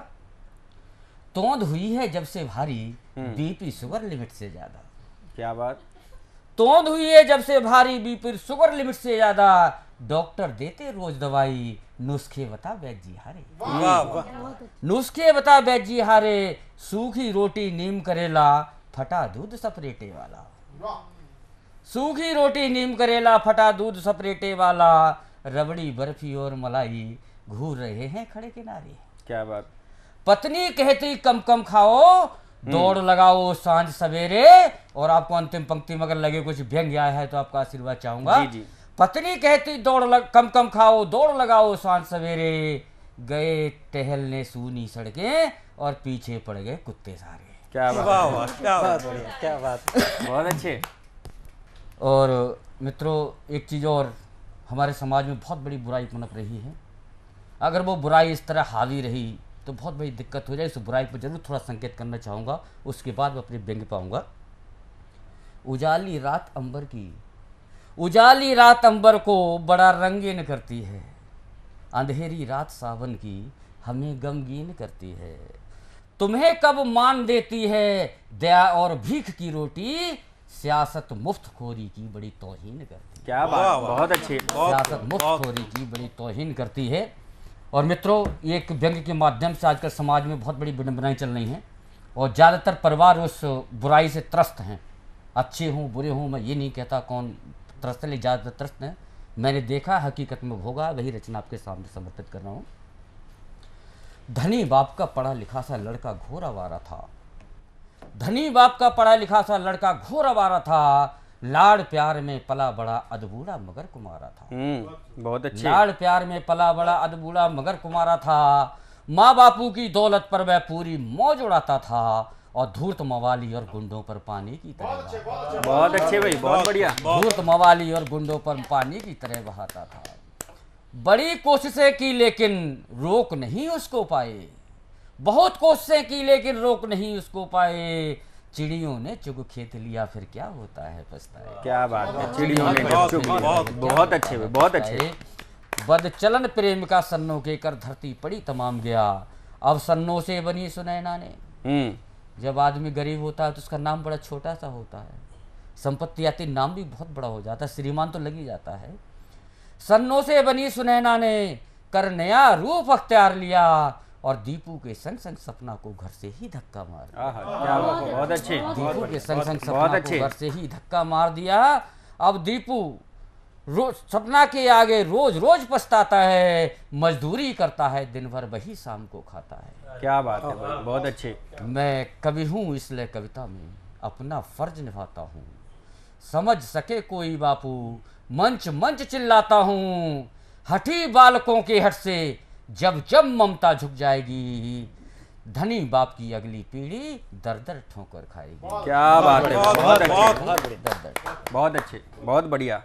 तोंद हुई है जब से भारी, बीपी शुगर लिमिट से ज्यादा। क्या बात। तोंद हुई है जब से भारी, बीपी शुगर लिमिट से ज्यादा। डॉक्टर देते रोज दवाई, नुस्खे बता वैद्य जी हारे। वाह वाह। नुस्खे बता वैद्य जी हारे। सूखी रोटी नीम करेला, फटा दूध सपरेटे वाला। सूखी रोटी नीम करेला, फटा दूध सपरेटे वाला। रबड़ी बर्फी और मलाई, घूर रहे हैं खड़े किनारे। क्या बात। पत्नी कहती कम कम खाओ, दौड़ लगाओ सांझ सवेरे। और आपको अंतिम पंक्ति में अगर लगे कुछ व्यंग्य आया है तो आपका आशीर्वाद चाहूंगा। जी। पत्नी कहती कम कम खाओ, दौड़ लगाओ सांझ सवेरे। गए टहलने सूनी सड़कें और पीछे पड़ गए कुत्ते सारे। क्या बात, वाह वाह, क्या बात, क्या बात, बहुत अच्छे। और मित्रों एक चीज़ और, हमारे समाज में बहुत बड़ी बुराई पनप रही है। अगर वो बुराई इस तरह हावी रही तो बहुत बड़ी दिक्कत हो जाए। इस बुराई पर जरूर थोड़ा संकेत करना चाहूँगा, उसके बाद मैं अपने व्यंग्य पाऊँगा। उजाली रात अंबर की, उजाली रात अंबर को बड़ा रंगीन करती है। अंधेरी रात सावन की हमें गमगीन करती है। तुम्हें कब मान देती है दया और भीख की रोटी, सियासत मुफ्तखोरी की बड़ी तौहीन करती है। क्या बात, बहुत अच्छी। सियासत मुफ्तखोरी की बड़ी तौहीन करती है। और मित्रों एक व्यंग्य के माध्यम से आजकल समाज में बहुत बड़ी विडंबनाएं चल रही हैं और ज़्यादातर परिवार उस बुराई से त्रस्त हैं। अच्छे हों बुरे हों, मैं ये नहीं कहता कौन त्रस्त है, लेकिन ज़्यादातर त्रस्त हैं। मैंने देखा, हकीकत में भोगा, वही रचना आपके सामने समर्पित कर रहा हूँ। धनी बाप का पढ़ा लिखा सा लड़का घोर आवारा था। धनी बाप का पढ़ा लिखा सा लड़का घोर आवारा था। लाड़ प्यार में पला बड़ा अधबूढ़ा मगर कुमारा था। बहुत अच्छे। लाड़ प्यार में पला बड़ा अधबूढ़ा मगर कुमारा था। माँ बापू की दौलत पर वह पूरी मौज उड़ाता था और धूर्त मवाली और गुंडों पर पानी की तरह। बहुत अच्छे भाई, बहुत बढ़िया। धूर्त मवाली और गुंडों पर पानी की तरह बहाता था। बड़ी कोशिशें की लेकिन रोक नहीं उसको पाए। बहुत कोशिशें की लेकिन रोक नहीं उसको पाए। चिड़ियों ने चुग खेत लिया फिर क्या होता है पछताए। क्या बात है, चिड़ियों ने जब चुग लिया। बहुत अच्छे, बहुत अच्छे। बद चलन प्रेम का सन्नों के कर धरती पड़ी तमाम गया, अब सन्नों से बनी सुनैना ने। जब आदमी गरीब होता है तो उसका नाम बड़ा छोटा सा होता है, संपत्ति आती नाम भी बहुत बड़ा हो जाता है, श्रीमान तो लग ही जाता है। सन्नों से बनी सुनैना ने कर नया रूप अख्तियार लिया, और दीपू के संग संग सपना को घर से ही धक्का मार दिया। क्या बात है, बहुत अच्छे। दीपू के संग संग सपना को घर से ही धक्का मार दिया। अब दीपू रोज सपना के आगे रोज रोज पछताता है, मजदूरी करता है दिन भर वही शाम को खाता है। क्या बात है, बहुत अच्छे। मैं कवि हूँ इसलिए कविता में अपना फर्ज निभाता हूँ, समझ सके कोई बापू मंच मंच चिल्लाता हूँ, हठी बालकों के हट से जब जब ममता झुक जाएगी, धनी बाप की अगली पीढ़ी दर दर ठोकर खाएगी। क्या बात है, बहुत अच्छे, बहुत अच्छे, बहुत बढ़िया।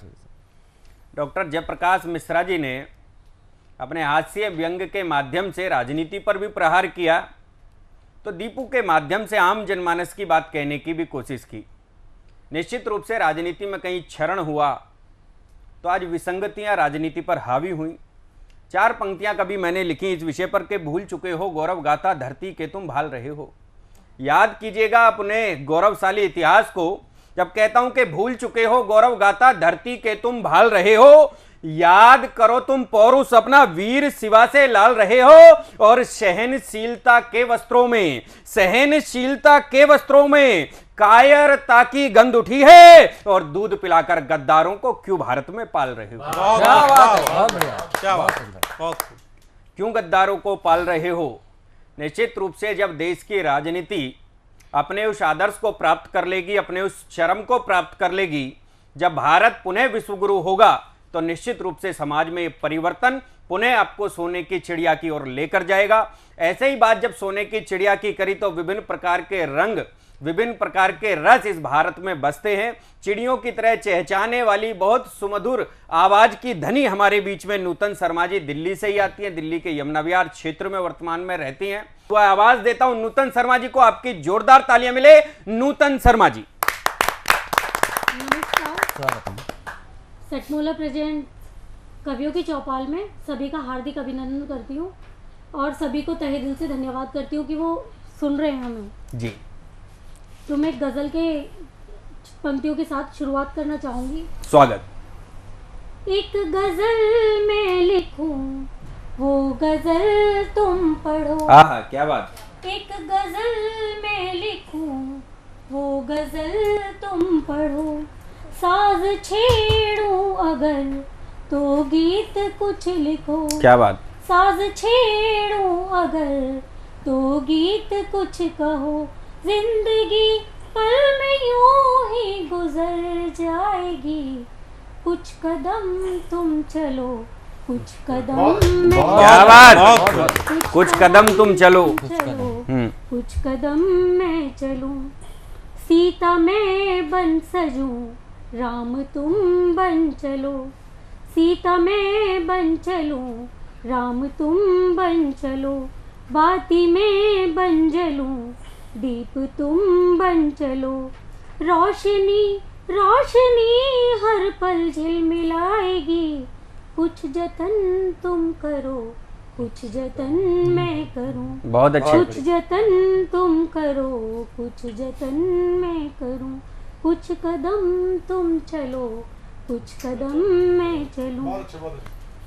डॉक्टर जयप्रकाश मिश्रा जी ने अपने हास्य व्यंग के माध्यम से राजनीति पर भी प्रहार किया, तो दीपू के माध्यम से आम जनमानस की बात कहने की भी कोशिश की। निश्चित रूप से राजनीति में कहीं क्षरण हुआ तो आज विसंगतियां राजनीति पर हावी हुई। 4 पंक्तियां कभी मैंने लिखी इस विषय पर कि भूल चुके हो गौरव गाथा धरती के तुम भाल रहे हो। याद कीजिएगा अपने गौरवशाली इतिहास को, जब कहता हूं कि भूल चुके हो गौरव गाथा धरती के तुम भाल रहे हो, याद करो तुम पौरुष अपना वीर शिवा से लाल रहे हो, और सहनशीलता के वस्त्रों में, सहनशीलता के वस्त्रों में कायरता की गंध उठी है, और दूध पिलाकर गद्दारों को क्यों भारत में पाल रहे हो। क्या बात है, बहुत बढ़िया, क्या बात है। क्यों गद्दारों को पाल रहे हो। निश्चित रूप से जब देश की राजनीति अपने उस आदर्श को प्राप्त कर लेगी, अपने उस चरम को प्राप्त कर लेगी, जब भारत पुनः विश्वगुरु होगा, तो निश्चित रूप से समाज में परिवर्तन पुनः आपको सोने की चिड़िया की ओर लेकर जाएगा। ऐसे ही बात जब सोने की चिड़िया की करी तो विभिन्न प्रकार के रंग, विभिन्न प्रकार के रस इस भारत में बसते हैं। चिड़ियों की तरह चहचहाने वाली बहुत सुमधुर आवाज की धनी हमारे बीच में नूतन शर्मा जी दिल्ली से ही आती हैं, दिल्ली के यमुना विहार क्षेत्र में वर्तमान में रहती हैं। तो आवाज देता हूं नूतन शर्मा जी को, आपकी जोरदार तालियां मिले नूतन शर्मा जी। सतमोला प्रेजेंट कवियों की चौपाल में सभी का हार्दिक अभिनंदन करती हूँ, और सभी को तहे दिल से धन्यवाद करती हूँ कि वो सुन रहे हैं हमें जी। तो मैं गजल के पंक्तियों के साथ शुरुआत करना चाहूंगी। स्वागत। एक गजल मैं लिखूं, वो गजल तुम पढ़ो। क्या बात। एक गजल मैं लिखूं, वो गजल तुम पढ़ो, साज छेड़ूं अगर तो गीत कुछ लिखो। क्या बात। साज छेड़ूं अगर तो गीत कुछ कहो, जिंदगी पल में यूं ही गुजर जाएगी, कुछ कदम तुम चलो, कुछ कदम मैं क्या बात। कुछ कदम तुम चलो, कुछ कदम मैं चलूं, सीता मैं बन सजूं, राम तुम बन चलो, सीता मैं बन चलूं, राम तुम बन चलो, बाती में बन जलूं, दीप तुम बन चलो, रोशनी रोशनी हर पल झिलमिलाएगी, कुछ जतन तुम करो, कुछ जतन मैं करूं। बहुत अच्छे। कुछ जतन तुम करो, कुछ जतन मैं करूं, कुछ कदम तुम चलो, कुछ कदम मैं चलूं,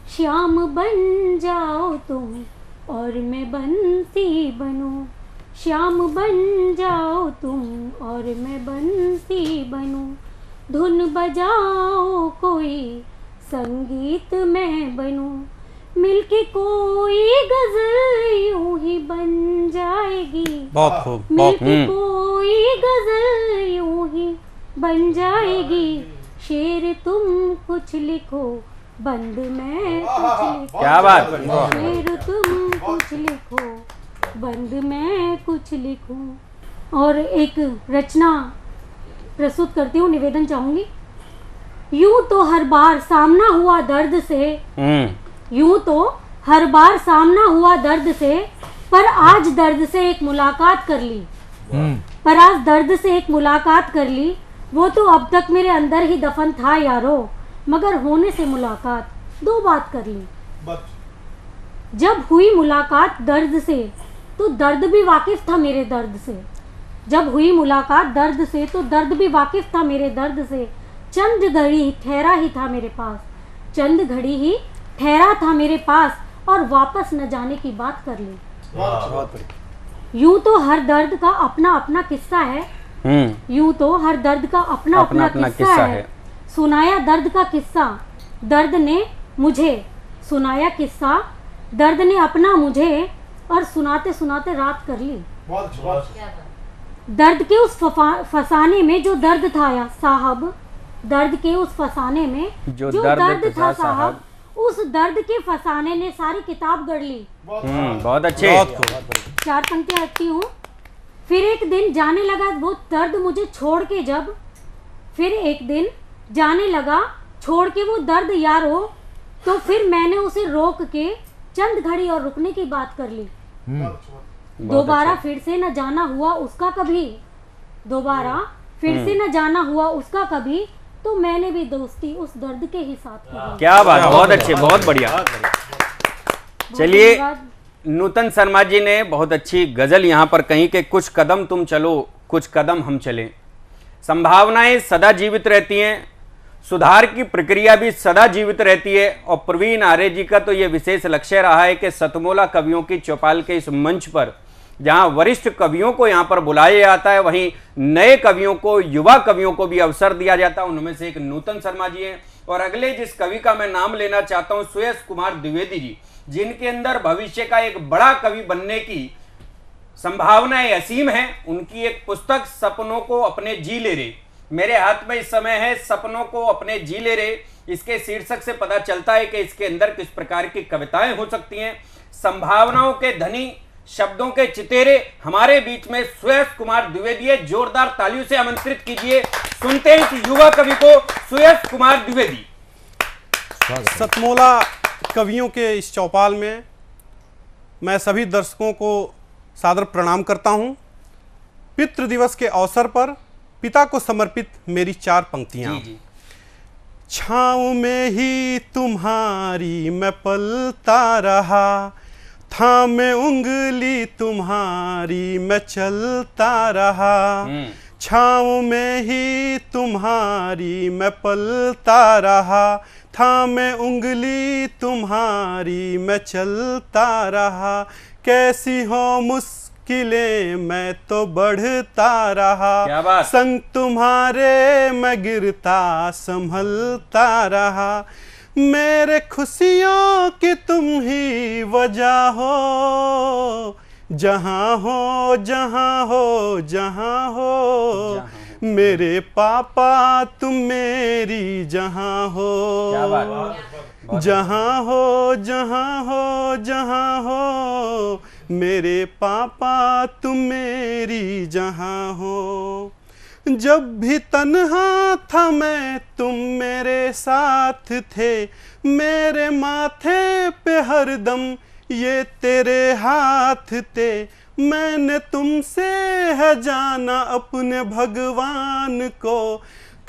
श्याम बन जाओ तुम और मैं बंसी बनूं, श्याम बन जाओ तुम और मैं बंसी बनूं, धुन बजाओ कोई संगीत मैं बनूं, मिलके कोई गजल यूं ही बन जाएगी। बहुत खूब। मिलके कोई गजल यूं ही बन जाएगी, शेर तुम कुछ लिखो, बंद मैं कुछ लिखो। क्या बात। शेर तुम कुछ लिखो, बंद मैं कुछ लिखूं। और एक रचना प्रस्तुत करती हूँ, निवेदन चाहूंगी। यूं तो हर बार सामना हुआ दर्द से, यूं तो हर बार सामना हुआ दर्द से, पर आज दर्द से एक मुलाकात कर ली, पर आज दर्द से एक मुलाकात कर ली, वो तो अब तक मेरे अंदर ही दफन था यारो, मगर होने से मुलाकात दो बात कर ली। जब हुई मुलाकात दर्द से तो दर्द भी वाकिफ था मेरे दर्द से, जब हुई मुलाकात दर्द से तो दर्द भी वाकिफ था मेरे दर्द से। चंद घड़ी ठहरा ही था मेरे पास, चंद घड़ी ही ठहरा था मेरे पास, और वापस न जाने की बात कर ली। यूं तो हर दर्द का अपना अपना किस्सा है, यूं तो हर दर्द का अपना अपना किस्सा है। सुनाया दर्द का किस्सा दर्द ने मुझे, सुनाया किस्सा दर्द ने अपना मुझे, और सुनाते सुनाते रात कर ली। दर्द के उस फसाने में जो दर्द था या साहब, दर्द के उस फसाने में जो दर्द था साहब, उस दर्द के फसाने ने सारी किताब गढ़ ली। बहुत अच्छे। 4 पंक्तियां रखती हूँ। फिर एक दिन जाने लगा वो दर्द मुझे छोड़ के, जब फिर एक दिन जाने लगा छोड़ के वो दर्द यारो, तो फिर मैंने उसे रोक के चंद घड़ी और रुकने की बात कर ली। दोबारा फिर से न जाना हुआ उसका कभी, दोबारा फिर से न जाना हुआ उसका कभी, तो मैंने भी दोस्ती उस दर्द के ही साथ की। क्या बात, बहुत अच्छे, बहुत बढ़िया। चलिए, नूतन शर्मा जी ने बहुत अच्छी गजल यहाँ पर कही कि कुछ कदम तुम चलो, कुछ कदम हम चलें। संभावनाएं सदा जीवित रहती हैं, सुधार की प्रक्रिया भी सदा जीवित रहती है। और प्रवीण आर्य जी का तो ये विशेष लक्ष्य रहा है कि सतमोला कवियों की चौपाल के इस मंच पर जहां वरिष्ठ कवियों को यहां पर बुलाया जाता है, वहीं नए कवियों को, युवा कवियों को भी अवसर दिया जाता है। उनमें से एक नूतन शर्मा जी हैं, और अगले जिस कवि का मैं नाम लेना चाहता हूं, सुयश कुमार द्विवेदी जी, जिनके अंदर भविष्य का एक बड़ा कवि बनने की संभावनाएं असीम है। उनकी एक पुस्तक सपनों को अपने जी ले रे मेरे हाथ में इस समय है, सपनों को अपने जी ले रे। इसके शीर्षक से पता चलता है कि इसके अंदर किस प्रकार की कविताएं हो सकती हैं। संभावनाओं के धनी, शब्दों के चितेरे हमारे बीच में सुयश कुमार द्विवेदी। जोरदार तालियों से आमंत्रित कीजिए, सुनते हैं इस युवा कवि को, सुयश कुमार द्विवेदी। सतमोला कवियों के इस चौपाल में मैं सभी दर्शकों को सादर प्रणाम करता हूं। पितृ दिवस के अवसर पर पिता को समर्पित मेरी 4 पंक्तियां। छाँव में ही तुम्हारी मैं पलता रहा, थामे उंगली तुम्हारी मैं चलता रहा। छाँव में ही तुम्हारी मैं पलता रहा, थामे उंगली तुम्हारी मैं चलता रहा। कैसी हो मुश्किलें मैं तो बढ़ता रहा, संग तुम्हारे मैं गिरता संभलता रहा। मेरे खुशियों की तुम ही वजह हो, जहाँ हो जहाँ हो जहाँ हो, मेरे पापा तुम मेरी जहाँ हो, जहाँ हो जहाँ हो जहाँ हो, मेरे पापा तुम मेरी जहाँ हो। जब भी तन्हा था मैं तुम मेरे साथ थे, मेरे माथे पे हरदम ये तेरे हाथ थे। मैंने तुमसे है जाना अपने भगवान को,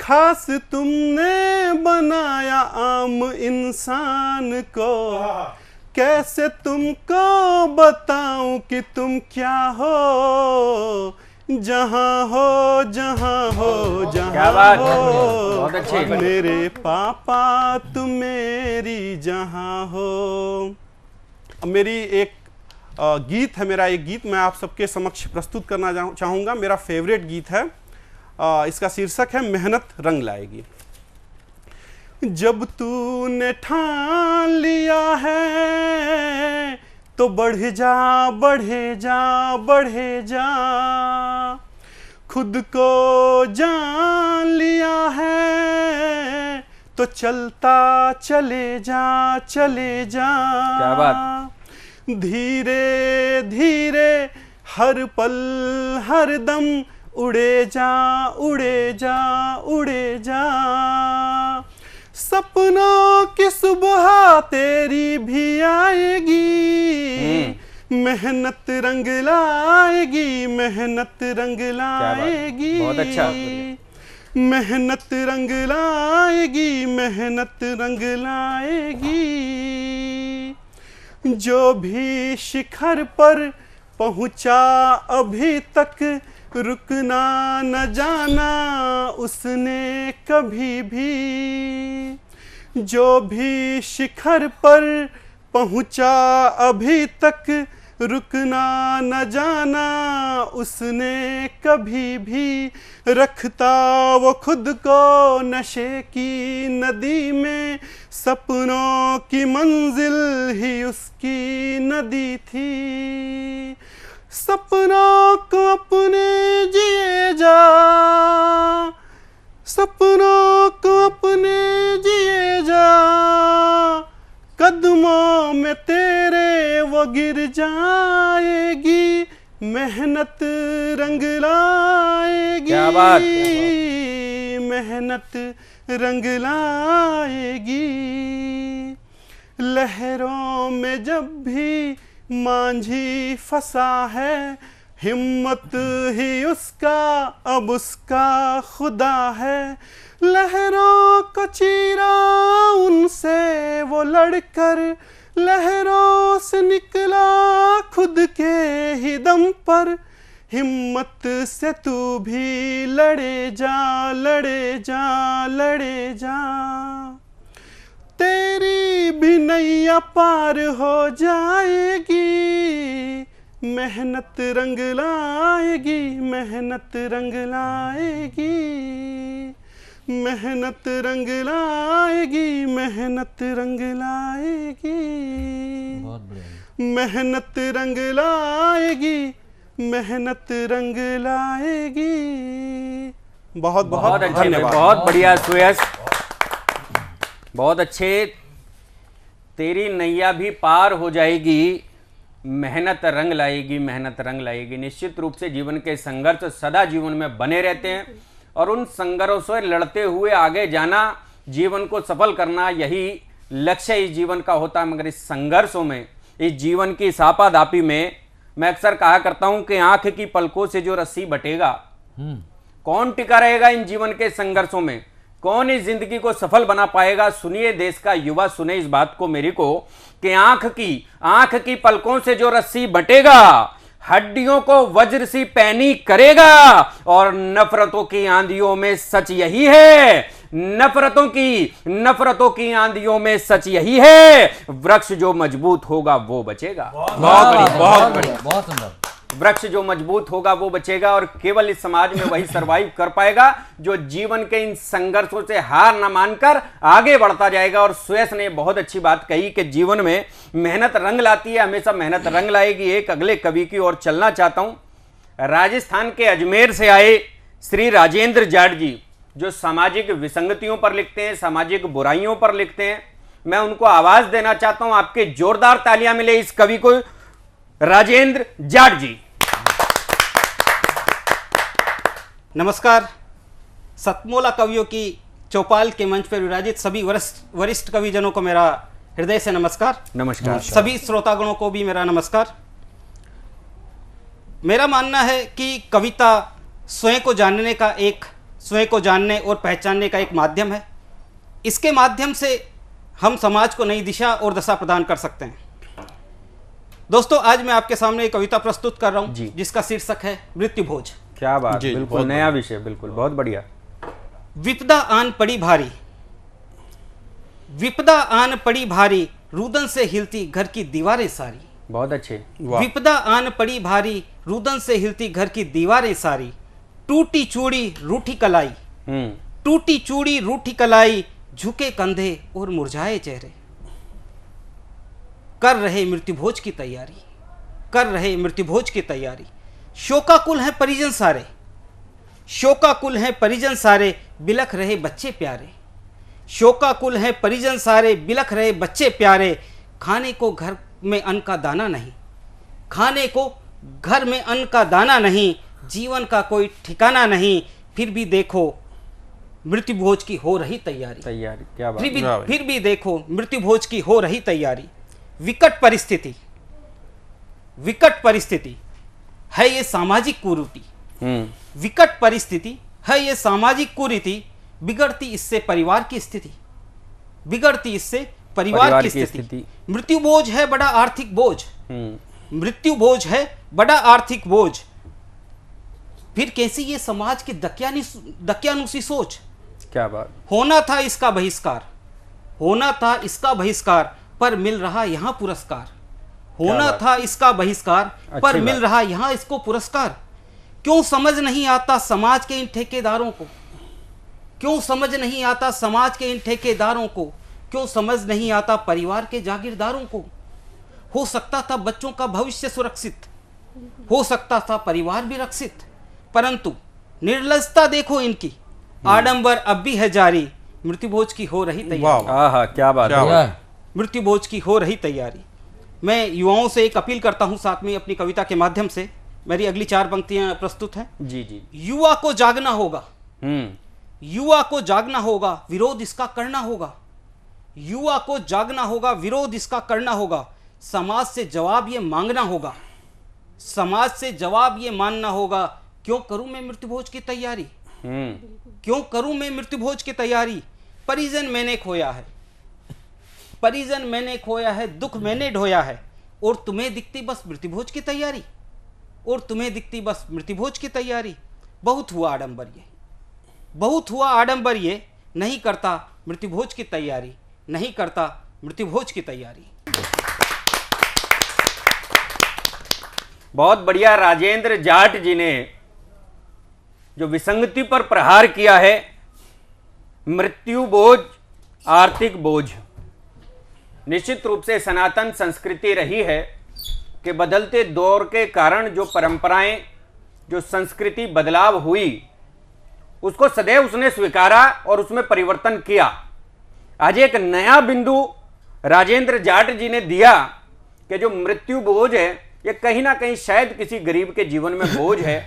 खास तुमने बनाया आम इंसान को। कैसे तुमको बताऊं कि तुम क्या हो, जहाँ हो जहाँ हो जहाँ हो, मेरे पापा तुम मेरी जहाँ हो। अब मेरी एक गीत है, मेरा एक गीत मैं आप सबके समक्ष प्रस्तुत करना चाहूँगा। मेरा फेवरेट गीत है, इसका शीर्षक है मेहनत रंग लाएगी। जब तूने ठान लिया है तो बढ़े जा बढ़े जा बढ़े जा, खुद को जान लिया है तो चलता चले जा चले जा। क्या बात। धीरे धीरे हर पल हर दम उड़े जा उड़े जा उड़े जा। सपनों की सुबह तेरी भी आएगी, मेहनत रंग लाएगी, मेहनत रंग लाएगी, बहुत अच्छा, मेहनत रंग लाएगी, मेहनत रंग लाएगी। जो भी शिखर पर पहुंचा अभी तक रुकना न जाना उसने कभी भी। जो भी शिखर पर पहुंचा अभी तक रुकना न जाना उसने कभी भी। रखता वो खुद को नशे की नदी में, सपनों की मंजिल ही उसकी नदी थी। सपनों को अपने जिए जा, सपनों को अपने जिए जा, कदमों में तेरे वो गिर जाएगी। मेहनत रंग लाएगी, क्या बात, मेहनत रंग लाएगी। लहरों में जब भी मांझी फंसा है, हिम्मत ही उसका अब उसका खुदा है। लहरों को चीरा उनसे वो लड़कर, लहरों से निकला खुद के ही दम पर। हिम्मत से तू भी लड़े जा, लड़े जा, लड़े जा। तेरी भी नैया पार हो जाएगी। मेहनत रंग लाएगी, मेहनत रंग लाएगी, मेहनत रंग लाएगी, मेहनत रंग लाएगी, मेहनत रंग लाएगी, मेहनत रंग लाएगी। बहुत बहुत अच्छे, धन्यवाद। बहुत बढ़िया सुयश, बहुत अच्छे। तेरी नैया भी पार हो जाएगी, मेहनत रंग लाएगी, मेहनत रंग लाएगी। निश्चित रूप से जीवन के संघर्ष सदा जीवन में बने रहते हैं और उन संघर्षों से लड़ते हुए आगे जाना, जीवन को सफल करना, यही लक्ष्य इस जीवन का होता है। मगर इस संघर्षों में, इस जीवन की सापादापी में, मैं अक्सर कहा करता हूं कि आंख की पलकों से जो रस्सी बटेगा, कौन टिका रहेगा इन जीवन के संघर्षों में, कौन इस जिंदगी को सफल बना पाएगा। सुनिए देश का युवा, सुने इस बात को मेरी को, कि आंख की पलकों से जो रस्सी बटेगा, हड्डियों को वज्र सी पैनी करेगा। और नफरतों की आंधियों में सच यही है, नफरतों की आंधियों में सच यही है, वृक्ष जो मजबूत होगा वो बचेगा। बहुत बढ़िया, बहुत सुंदर। वृक्ष जो मजबूत होगा वो बचेगा और केवल इस समाज में वही सरवाइव कर पाएगा जो जीवन के इन संघर्षों से हार न मानकर आगे बढ़ता जाएगा। और सुयश ने बहुत अच्छी बात कही कि जीवन में मेहनत रंग लाती है, हमेशा मेहनत रंग लाएगी। एक अगले कवि की ओर चलना चाहता हूं। राजस्थान के अजमेर से आए श्री राजेंद्र जाट जी, जो सामाजिक विसंगतियों पर लिखते हैं, सामाजिक बुराइयों पर लिखते हैं। मैं उनको आवाज देना चाहता हूं। आपके जोरदार तालियां मिले इस कवि को, राजेंद्र जाट जी। नमस्कार। सतमोला कवियों की चौपाल के मंच पर विराजित सभी वरिष्ठ कविजनों को मेरा हृदय से नमस्कार। नमस्कार। सभी श्रोतागणों को भी मेरा नमस्कार। मेरा मानना है कि कविता स्वयं को जानने का स्वयं को जानने और पहचानने का एक माध्यम है। इसके माध्यम से हम समाज को नई दिशा और दशा प्रदान कर सकते हैं। दोस्तों, आज मैं आपके सामने एक कविता प्रस्तुत कर रहा हूं जिसका शीर्षक है मृत्यु भोज। क्या बात, बिल्कुल नया विषय, बिल्कुल बहुत बढ़िया। विपदा आन पड़ी भारी, विपदा आन पड़ी भारी, रुदन से हिलती घर की दीवारें सारी। बहुत अच्छे। विपदा आन पड़ी भारी, रुदन से हिलती घर की दीवारें सारी। टूटी चूड़ी रूठी कलाई, टूटी चूड़ी रूठी कलाई, झुके कंधे और मुरझाए चेहरे। कर रहे मृत्युभोज की तैयारी, कर रहे मृत्युभोज की तैयारी। शोकाकुल हैं परिजन सारे, शोकाकुल हैं परिजन सारे, बिलख रहे बच्चे प्यारे। शोकाकुल हैं परिजन सारे, बिलख रहे बच्चे प्यारे। खाने को घर में अन्न का दाना नहीं, खाने को घर में अन्न का दाना नहीं। जीवन का कोई ठिकाना नहीं, फिर भी देखो मृत्युभोज की हो रही तैयारी। क्या बात। फिर भी देखो मृत्युभोज की हो रही तैयारी। विकट परिस्थिति, विकट परिस्थिति है ये सामाजिक कुरीति, विकट परिस्थिति है ये सामाजिक कुरीति, बिगड़ती इससे परिवार की स्थिति, बिगड़ती इससे परिवार की स्थिति। मृत्यु बोझ है बड़ा आर्थिक बोझ, मृत्यु बोझ है बड़ा आर्थिक बोझ, फिर कैसी ये समाज की दकियानुसी सोच। क्या बात। होना था इसका बहिष्कार, होना था इसका बहिष्कार, पर मिल रहा यहाँ पुरस्कार। होना था इसका बहिष्कार, पर मिल रहा यहाँ इसको पुरस्कार। क्यों समझ नहीं आता समाज के इन ठेकेदारों को, क्यों समझ नहीं आता समाज के इन ठेकेदारों को, क्यों समझ नहीं आता परिवार के जागीरदारों को। हो सकता था बच्चों का भविष्य सुरक्षित, हो सकता था परिवार भी रक्षित, परंतु निर्लजता देखो इनकी, आडंबर अब भी है जारी, मृत्यु भोज की हो रही तैयारी। क्या बात है। मृत्यु भोज की हो रही तैयारी। मैं युवाओं से एक अपील करता हूं साथ में अपनी कविता के माध्यम से। मेरी अगली 4 पंक्तियां प्रस्तुत हैं। जी जी। युवा को जागना होगा, युवा को जागना होगा, विरोध इसका करना होगा। युवा को जागना होगा, विरोध इसका करना होगा। समाज से जवाब ये मांगना होगा, समाज से जवाब ये मानना होगा। क्यों करूं मैं मृत्यु भोज की तैयारी, क्यों करूं मैं मृत्यु भोज की तैयारी। परिजन मैंने खोया है, परिजन मैंने खोया है, दुख मैंने ढोया है, और तुम्हें दिखती बस मृत्यु भोज की तैयारी, और तुम्हें दिखती बस मृत्यु भोज की तैयारी। बहुत हुआ आडंबर ये, बहुत हुआ आडंबर ये, नहीं करता मृत्यु भोज की तैयारी, नहीं करता मृत्यु भोज की तैयारी। बहुत बढ़िया। राजेंद्र जाट जी ने जो विसंगति पर प्रहार किया है, मृत्यु बोझ आर्थिक बोझ, निश्चित रूप से सनातन संस्कृति रही है कि बदलते दौर के कारण जो परंपराएं, जो संस्कृति बदलाव हुई, उसको सदैव उसने स्वीकारा और उसमें परिवर्तन किया। आज एक नया बिंदु राजेंद्र जाट जी ने दिया कि जो मृत्यु बोझ है ये कहीं ना कहीं शायद किसी गरीब के जीवन में बोझ है।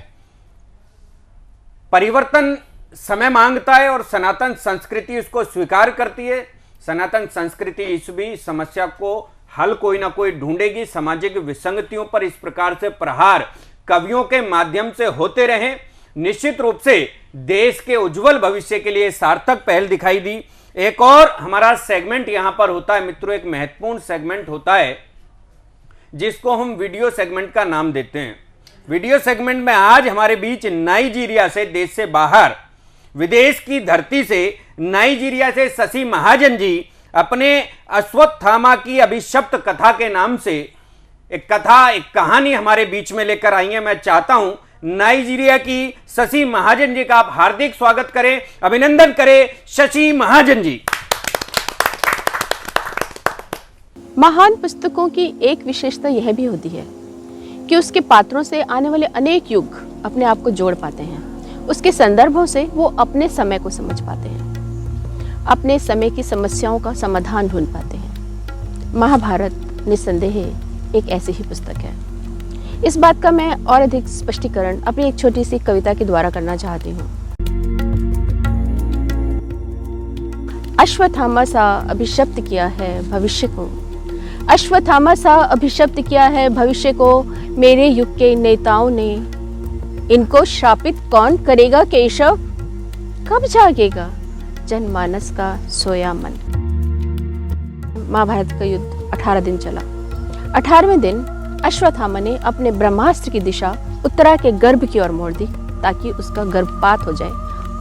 परिवर्तन समय मांगता है और सनातन संस्कृति इसको स्वीकार करती है। सनातन संस्कृति इस भी समस्या को हल कोई ना कोई ढूंढेगी। सामाजिक विसंगतियों पर इस प्रकार से प्रहार कवियों के माध्यम से होते रहे, निश्चित रूप से देश के उज्जवल भविष्य के लिए सार्थक पहल दिखाई दी। एक और हमारा सेगमेंट यहां पर होता है मित्रों, एक महत्वपूर्ण सेगमेंट होता है जिसको हम वीडियो सेगमेंट का नाम देते हैं। वीडियो सेगमेंट में आज हमारे बीच नाइजीरिया से, देश से बाहर, विदेश की धरती से, नाइजीरिया से शशि महाजन जी अपने अश्वत्थामा की अभिशप्त कथा के नाम से एक कथा, एक कहानी हमारे बीच में लेकर आई है। मैं चाहता हूं नाइजीरिया की शशि महाजन जी का आप हार्दिक स्वागत करें, अभिनंदन करें। शशि महाजन जी। महान पुस्तकों की एक विशेषता यह भी होती है कि उसके पात्रों से आने वाले अनेक युग अपने आप को जोड़ पाते हैं। उसके संदर्भों से वो अपने समय को समझ पाते हैं, अपने समय की समस्याओं का समाधान ढूंढ पाते हैं। महाभारत निस्संदेह एक ऐसी ही पुस्तक है। इस बात का मैं और अधिक स्पष्टीकरण अपनी एक छोटी सी कविता के द्वारा करना चाहती हूँ। अश्वत्थामा सा अभिशप्त किया है भविष्य को, अश्वत्थामा सा अभिशप्त किया है भविष्य को मेरे युग के नेताओं ने। इनको श्रापित कौन करेगा केशव, कब जागेगा जनमानस का सोया मन। महाभारत का युद्ध 18 दिन चला। 18वें दिन अश्वत्थामा ने अपने ब्रह्मास्त्र की दिशा उत्तरा के गर्भ की ओर मोड़ दी ताकि उसका गर्भपात हो जाए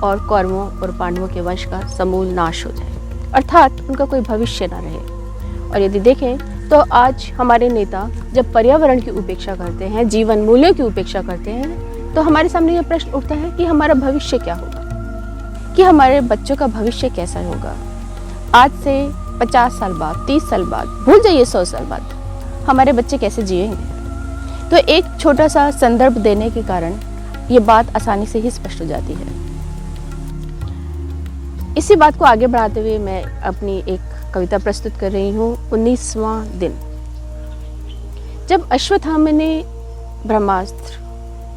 और कौरवों और पांडवों के वंश का समूल नाश हो जाए, अर्थात उनका कोई भविष्य न रहे। और यदि देखें तो आज हमारे नेता जब पर्यावरण की उपेक्षा करते हैं, जीवन मूल्यों की उपेक्षा करते हैं, तो हमारे सामने यह प्रश्न उठता है कि हमारा भविष्य क्या होगा, कि हमारे बच्चों का भविष्य कैसा होगा। आज से 50 साल बाद, 30 साल बाद, भूल जाइए 100 साल बाद, हमारे बच्चे कैसे जिएंगे। तो एक छोटा सा संदर्भ देने के कारण ये बात आसानी से ही स्पष्ट हो जाती है। इसी बात को आगे बढ़ाते हुए मैं अपनी एक कविता प्रस्तुत कर रही हूँ। 19वां दिन। जब अश्वत्थामा ने ब्रह्मास्त्र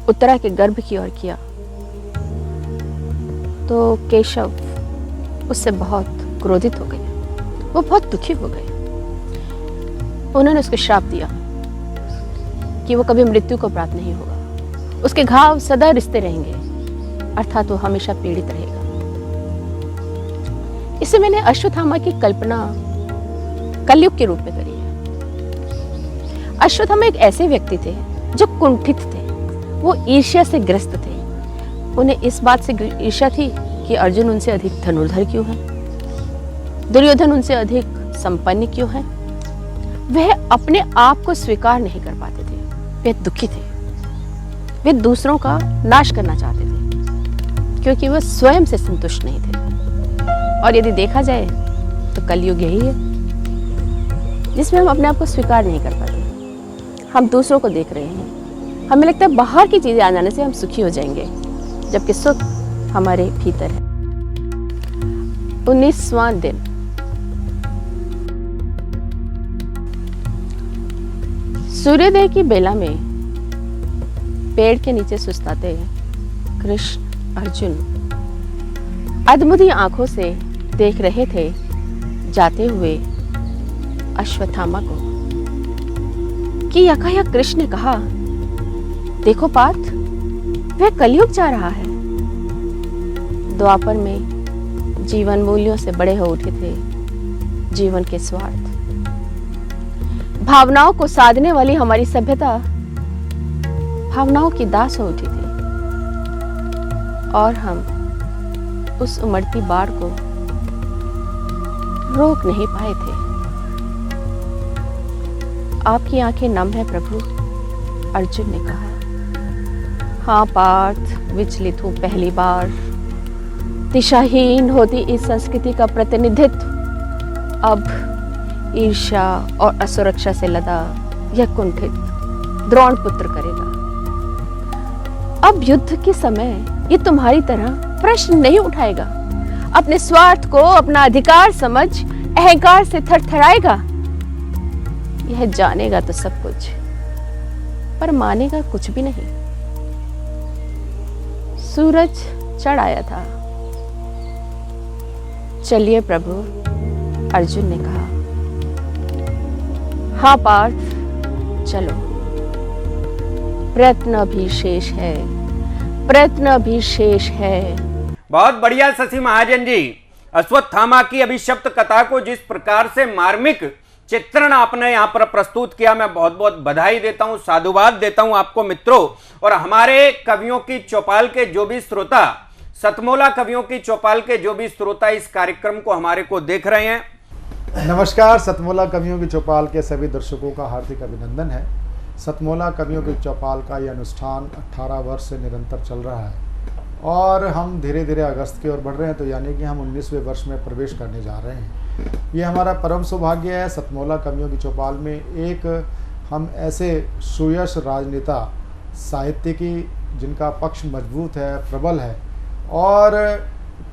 उत्तरा के गर्भ की ओर किया तो केशव उससे बहुत क्रोधित हो गए, वो बहुत दुखी हो गए। उन्होंने उसको श्राप दिया कि वो कभी मृत्यु को प्राप्त नहीं होगा। उसके घाव सदा रिश्ते रहेंगे, अर्थात वो हमेशा पीड़ित रहेगा। इसे मैंने अश्वत्थामा की कल्पना कलयुग के रूप में करी है। अश्वत्थामा एक ऐसे व्यक्ति थे जो कुंठित थे, वो ईर्ष्या से ग्रस्त थे। उन्हें इस बात से ईर्ष्या थी कि अर्जुन उनसे अधिक धनुर्धर क्यों है, दुर्योधन उनसे अधिक संपन्न क्यों है। वह अपने आप को स्वीकार नहीं कर पाते थे, वे दुखी थे, वे दूसरों का नाश करना चाहते थे क्योंकि वह स्वयं से संतुष्ट नहीं थे। और यदि देखा जाए तो कलयुग यही है जिसमें हम अपने आप को स्वीकार नहीं कर पाते। हम दूसरों को देख रहे हैं, हमें लगता है बाहर की चीजें आ जाने से हम सुखी हो जाएंगे, जबकि सुख हमारे भीतर है। 19वां दिन सूर्योदय की बेला में पेड़ के नीचे सुस्ताते कृष्ण अर्जुन अधमुदी आंखों से देख रहे थे जाते हुए अश्वत्थामा को कि यकायक कृष्ण ने कहा, देखो पार्थ, वह कलयुग जा रहा है। द्वापर में जीवन मूल्यों से बड़े हो उठे थे जीवन के स्वार्थ, भावनाओं को साधने वाली हमारी सभ्यता भावनाओं की दास हो उठी थी और हम उस उमड़ती बाढ़ को रोक नहीं पाए थे। आपकी आंखें नम है प्रभु, अर्जुन ने कहा। हाँ पार्थ, विचलित हूं पहली बार, दिशाहीन होती इस संस्कृति का प्रतिनिधित्व अब ईर्ष्या और असुरक्षा से लदा यह कुंठित द्रोण पुत्र करेगा। अब युद्ध के समय ये तुम्हारी तरह प्रश्न नहीं उठाएगा, अपने स्वार्थ को अपना अधिकार समझ अहंकार से थरथराएगा। यह जानेगा तो सब कुछ, पर मानेगा कुछ भी नहीं। सूरज चढ़ आया था। चलिए प्रभु, अर्जुन ने कहा। हाँ पार्थ, चलो, प्रयत्न भी शेष है, प्रयत्न भी शेष है। बहुत बढ़िया शशि महाजन जी, अश्वत्थामा की अभिशप्त कथा को जिस प्रकार से मार्मिक चित्रण आपने यहाँ पर प्रस्तुत किया, मैं बहुत बहुत बधाई देता हूँ, साधुवाद देता हूँ आपको मित्रों। और हमारे कवियों की चौपाल के जो भी श्रोता, सतमोला कवियों की चौपाल के जो भी श्रोता इस कार्यक्रम को हमारे को देख रहे हैं, नमस्कार। सतमोला कवियों की चौपाल के सभी दर्शकों का हार्दिक अभिनंदन है। सतमोला कवियों की चौपाल का यह अनुष्ठान 18 वर्ष से निरंतर चल रहा है और हम धीरे धीरे अगस्त की ओर बढ़ रहे हैं, तो यानी कि हम 19वें वर्ष में प्रवेश करने जा रहे हैं। ये हमारा परम सौभाग्य है। सतमोला कवियों की चौपाल में एक हम ऐसे सुयश राजनेता साहित्यिकी जिनका पक्ष मजबूत है, प्रबल है और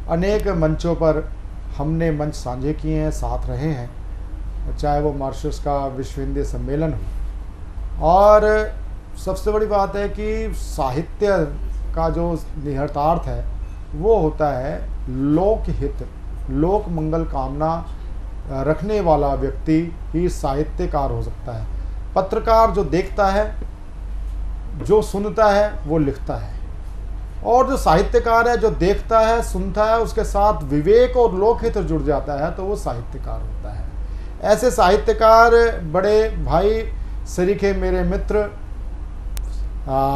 अनेक मंचों पर हमने मंच साझे किए हैं, साथ रहे हैं, चाहे वो मॉरिशस का विश्व हिंदी सम्मेलन हो। और सबसे बड़ी बात है कि साहित्य का जो निहितार्थ है वो होता है लोकहित, लोक मंगल कामना रखने वाला व्यक्ति ही साहित्यकार हो सकता है। पत्रकार जो देखता है, जो सुनता है, वो लिखता है, और जो साहित्यकार है जो देखता है, सुनता है, उसके साथ विवेक और लोकहित जुड़ जाता है, तो वो साहित्यकार होता है। ऐसे साहित्यकार बड़े भाई सरीखे मेरे मित्र,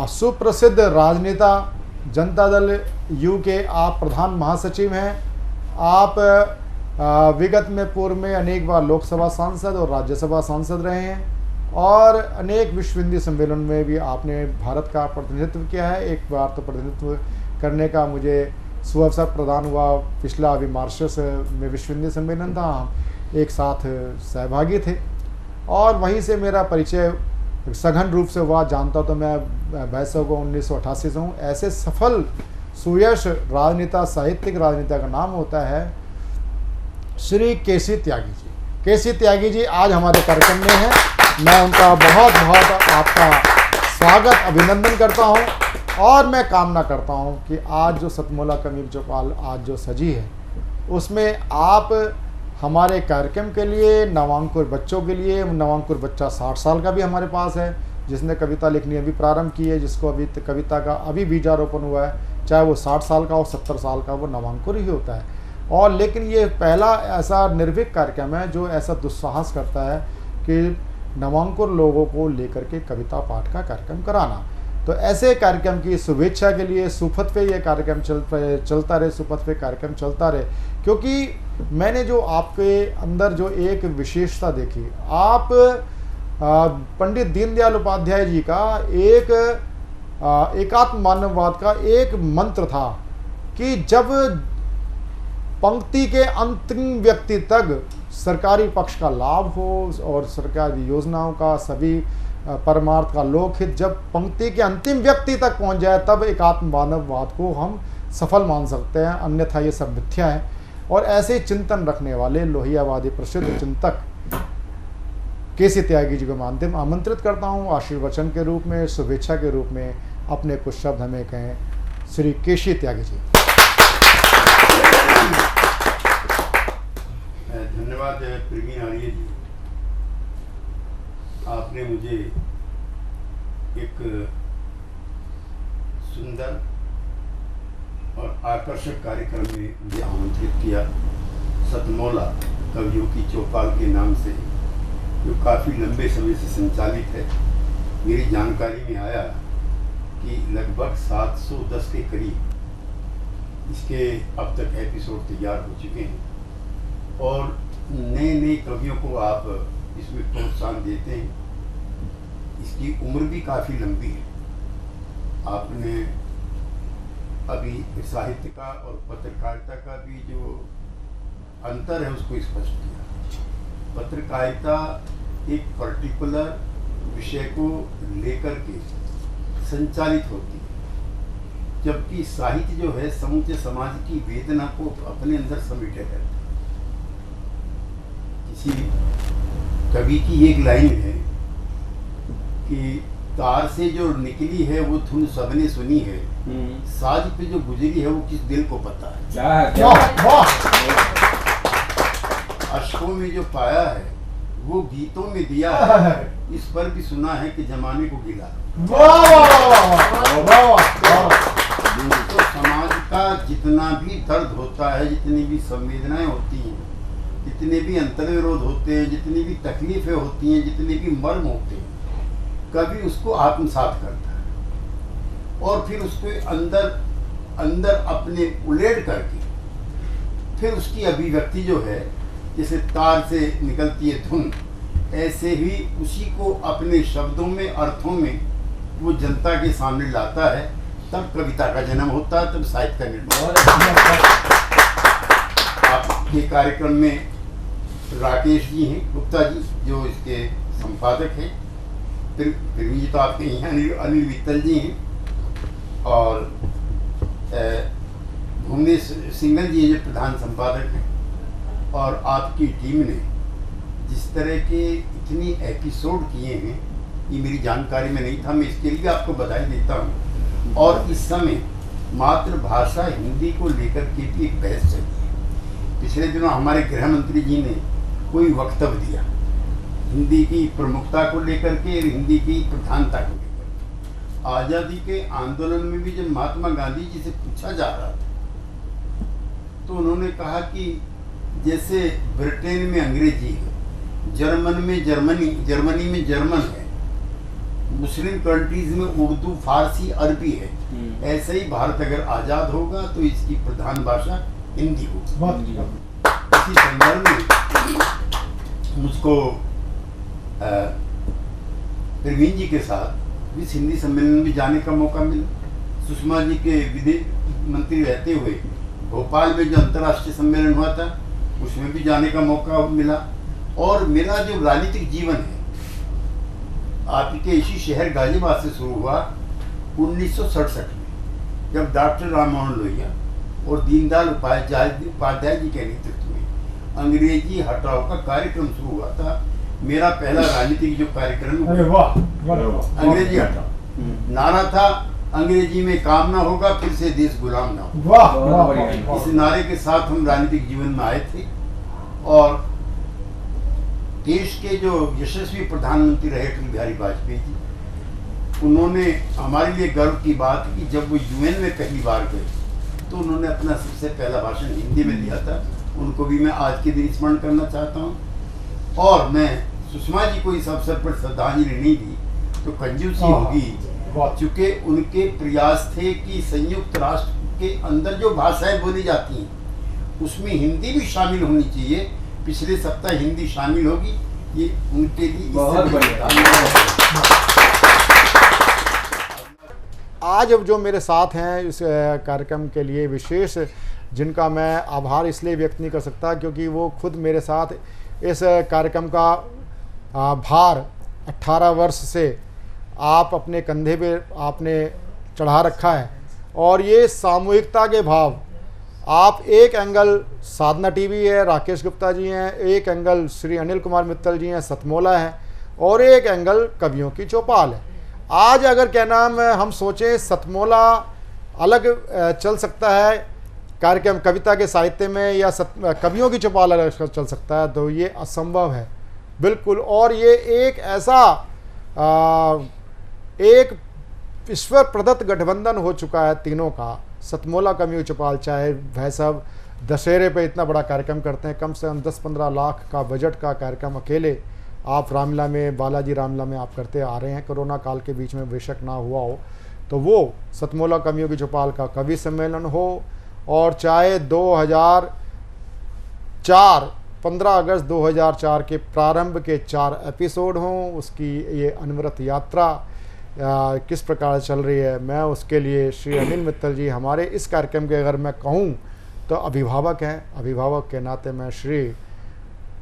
सुप्रसिद्ध राजनेता, जनता दल यू के आप प्रधान महासचिव हैं। आप विगत में पूर्व में अनेक बार लोकसभा सांसद और राज्यसभा सांसद रहे हैं और अनेक विश्व हिंदी सम्मेलन में भी आपने भारत का प्रतिनिधित्व किया है। एक बार तो प्रतिनिधित्व करने का मुझे सुअवसर प्रदान हुआ, पिछला अभी मॉरिशस में विश्व हिंदी सम्मेलन था, हम एक साथ सहभागी थे और वहीं से मेरा परिचय सघन रूप से हुआ। जानता तो मैं वैसे को 1988 से हूँ। ऐसे सफल सुयश राजनेता, साहित्यिक राजनेता का नाम होता है श्री केसी त्यागी जी। केसी त्यागी जी आज हमारे कार्यक्रम में हैं। मैं उनका बहुत बहुत आपका स्वागत, अभिनंदन करता हूं और मैं कामना करता हूं कि आज जो सतमोला कवियों की चौपाल आज जो सजी है उसमें आप हमारे कार्यक्रम के लिए, नवांकुर बच्चों के लिए, नवांकुर बच्चा 60 साल का भी हमारे पास है, जिसने कविता लिखनी अभी प्रारंभ की है, जिसको अभी कविता का अभी बीजारोपण हुआ है, चाहे वो 60 साल का हो 70 साल का, वो नवांकुर ही होता है। और लेकिन ये पहला ऐसा निर्भीक कार्यक्रम है जो ऐसा दुस्साहस करता है कि नवांकुर लोगों को लेकर के कविता पाठ का कार्यक्रम कराना। तो ऐसे कार्यक्रम की शुभेच्छा के लिए सुपथ पे ये कार्यक्रम चलता रहे, सुपथ पे कार्यक्रम चलता रहे, क्योंकि मैंने जो आपके अंदर जो एक विशेषता देखी, आप पंडित दीनदयाल उपाध्याय जी का एक एकात्म मानववाद का एक मंत्र था कि जब पंक्ति के अंतिम व्यक्ति तक सरकारी पक्ष का लाभ हो और सरकारी योजनाओं का सभी परमार्थ का लोकहित जब पंक्ति के अंतिम व्यक्ति तक पहुंच जाए, तब एकात्म मानववाद को हम सफल मान सकते हैं, अन्यथा ये सब मिथ्या है। और ऐसे चिंतन रखने वाले लोहियावादी प्रसिद्ध चिंतक केसी त्यागी जी को मैं आमंत्रित करता हूँ आशीर्वचन के रूप में, शुभेच्छा के रूप में अपने कुछ शब्द हमें कहें। श्री केसी त्यागी जी। धन्यवाद प्रवीण आर्य जी, आपने मुझे एक सुंदर और आकर्षक कार्यक्रम में मुझे आमंत्रित किया। सतमौला कवियों की चौपाल के नाम से, जो काफ़ी लंबे समय से संचालित है। मेरी जानकारी में आया कि लगभग 710 के करीब इसके अब तक एपिसोड तैयार हो चुके हैं और नए नए कवियों को आप इसमें प्रोत्साहन देते हैं। इसकी उम्र भी काफ़ी लंबी है। आपने अभी साहित्य का और पत्रकारिता का भी जो अंतर है उसको स्पष्ट किया। पत्रकारिता एक पर्टिकुलर विषय को लेकर के संचालित होती है, जबकि साहित्य जो है समूचे समाज की वेदना को अपने अंदर समेटे रहता है। किसी कवि की एक लाइन है कि तार से जो निकली है वो धुन सबने सुनी है, साज पे जो गुजरी है वो किस दिल को पता है। अशकों में जो पाया है वो गीतों में दिया है, इस पर भी सुना है कि जमाने को गिला। तो समाज का जितना भी दर्द होता है, जितनी भी संवेदनाएं होती हैं, जितने भी अंतर्विरोध होते हैं, जितनी भी तकलीफें होती हैं, जितने भी मर्म होते हैं, कभी उसको आत्मसात करता है और फिर उसको अंदर अंदर अपने उलेट करके फिर उसकी अभिव्यक्ति जो है, जैसे तार से निकलती है धुन, ऐसे ही उसी को अपने शब्दों में, अर्थों में वो जनता के सामने लाता है। तब कविता का जन्म होता है, तब साहित्य का निर्माण होता है। आपके कार्यक्रम में राकेश जी हैं, गुप्ता जी जो इसके संपादक हैं, फिर जी तो आपके यहाँ अनिल वित्तल जी हैं और भुवनेश सिंगल जी जो प्रधान संपादक हैं। और आपकी टीम ने जिस तरह के इतनी एपिसोड किए हैं, ये मेरी जानकारी में नहीं था, मैं इसके लिए आपको बधाई देता हूँ। और इस समय मातृभाषा हिंदी को लेकर के भी एक बहस चली है। पिछले दिनों हमारे गृह मंत्री जी ने कोई वक्तव्य दिया हिंदी की प्रमुखता को लेकर के, हिंदी की प्रधानता को लेकर। आज़ादी के आंदोलन में भी जब महात्मा गांधी जी से पूछा जा रहा था तो उन्होंने कहा कि जैसे ब्रिटेन में अंग्रेजी है, जर्मनी में जर्मन है, मुस्लिम कंट्रीज में उर्दू, फारसी, अरबी है, ऐसे ही भारत अगर आज़ाद होगा तो इसकी प्रधान भाषा हिंदी होगी। इसी संदर्भ में मुझको प्रवीण जी के साथ इस हिंदी सम्मेलन में जाने का मौका मिला। सुषमा जी के विदेश मंत्री रहते हुए भोपाल में जो अंतर्राष्ट्रीय सम्मेलन हुआ था उसमें भी जाने का मौका मिला। और मेरा जो राजनीतिक जीवन है आपके इसी शहर गाजियाबाद से शुरू हुआ 1967 में, जब डॉक्टर राम मनोहर लोहिया और दीनदयाल उपाध्याय जी के नेतृत्व में अंग्रेजी हटाओ का कार्यक्रम शुरू हुआ था। मेरा पहला राजनीतिक जो कार्यक्रम अंग्रेजी हटाओ, नारा था अंग्रेजी में काम ना होगा, फिर से देश गुलाम ना होगा। इस नारे के साथ हम राजनीतिक जीवन में आए थे और देश के जो यशस्वी प्रधानमंत्री रहे अटल बिहारी वाजपेयी जी, उन्होंने हमारे लिए गर्व की बात कि जब वो यूएन में पहली बार गए तो उन्होंने अपना सबसे पहला भाषण हिंदी में दिया था। उनको भी मैं आज के दिन स्मरण करना चाहता हूँ। और मैं सुषमा जी को इस अवसर पर श्रद्धांजलि नहीं दी तो कंजूसी होगी, चूँकि उनके प्रयास थे कि संयुक्त राष्ट्र के अंदर जो भाषाएं बोली जाती हैं उसमें हिंदी भी शामिल होनी चाहिए। पिछले सप्ताह हिंदी शामिल होगी, ये उनके लिए बहुत बढ़िया। आज अब जो मेरे साथ हैं इस कार्यक्रम के लिए विशेष, जिनका मैं आभार इसलिए व्यक्त नहीं कर सकता क्योंकि वो खुद मेरे साथ इस कार्यक्रम का भार 18 वर्ष से आप अपने कंधे पे आपने चढ़ा रखा है। और ये सामूहिकता के भाव, आप एक एंगल साधना टीवी है, राकेश गुप्ता जी हैं, एक एंगल श्री अनिल कुमार मित्तल जी हैं, सतमोला है, और एक एंगल कवियों की चौपाल है। आज अगर क्या नाम हम सोचें सतमोला अलग चल सकता है कार्यक्रम कविता के साहित्य में, या कवियों की चौपाल अलग चल सकता है, तो ये असंभव है बिल्कुल। और ये एक ऐसा एक ईश्वर प्रदत्त गठबंधन हो चुका है तीनों का। सतमोला कवियों की चौपाल, चाहे भाई साहब दशहरे पे इतना बड़ा कार्यक्रम करते हैं, कम से कम 10-15 लाख का बजट का कार्यक्रम अकेले आप रामलीला में, बालाजी रामलीला में आप करते आ रहे हैं। कोरोना काल के बीच में बेशक ना हुआ हो, तो वो सतमोला कवियों की चौपाल का कवि सम्मेलन हो, और चाहे 2004 15 अगस्त 2004 के प्रारंभ के 4 एपिसोड हों, उसकी ये अनवरत यात्रा किस प्रकार चल रही है, मैं उसके लिए श्री अनिल मित्तल जी हमारे इस कार्यक्रम के अगर मैं कहूँ तो अभिभावक हैं। अभिभावक के नाते मैं श्री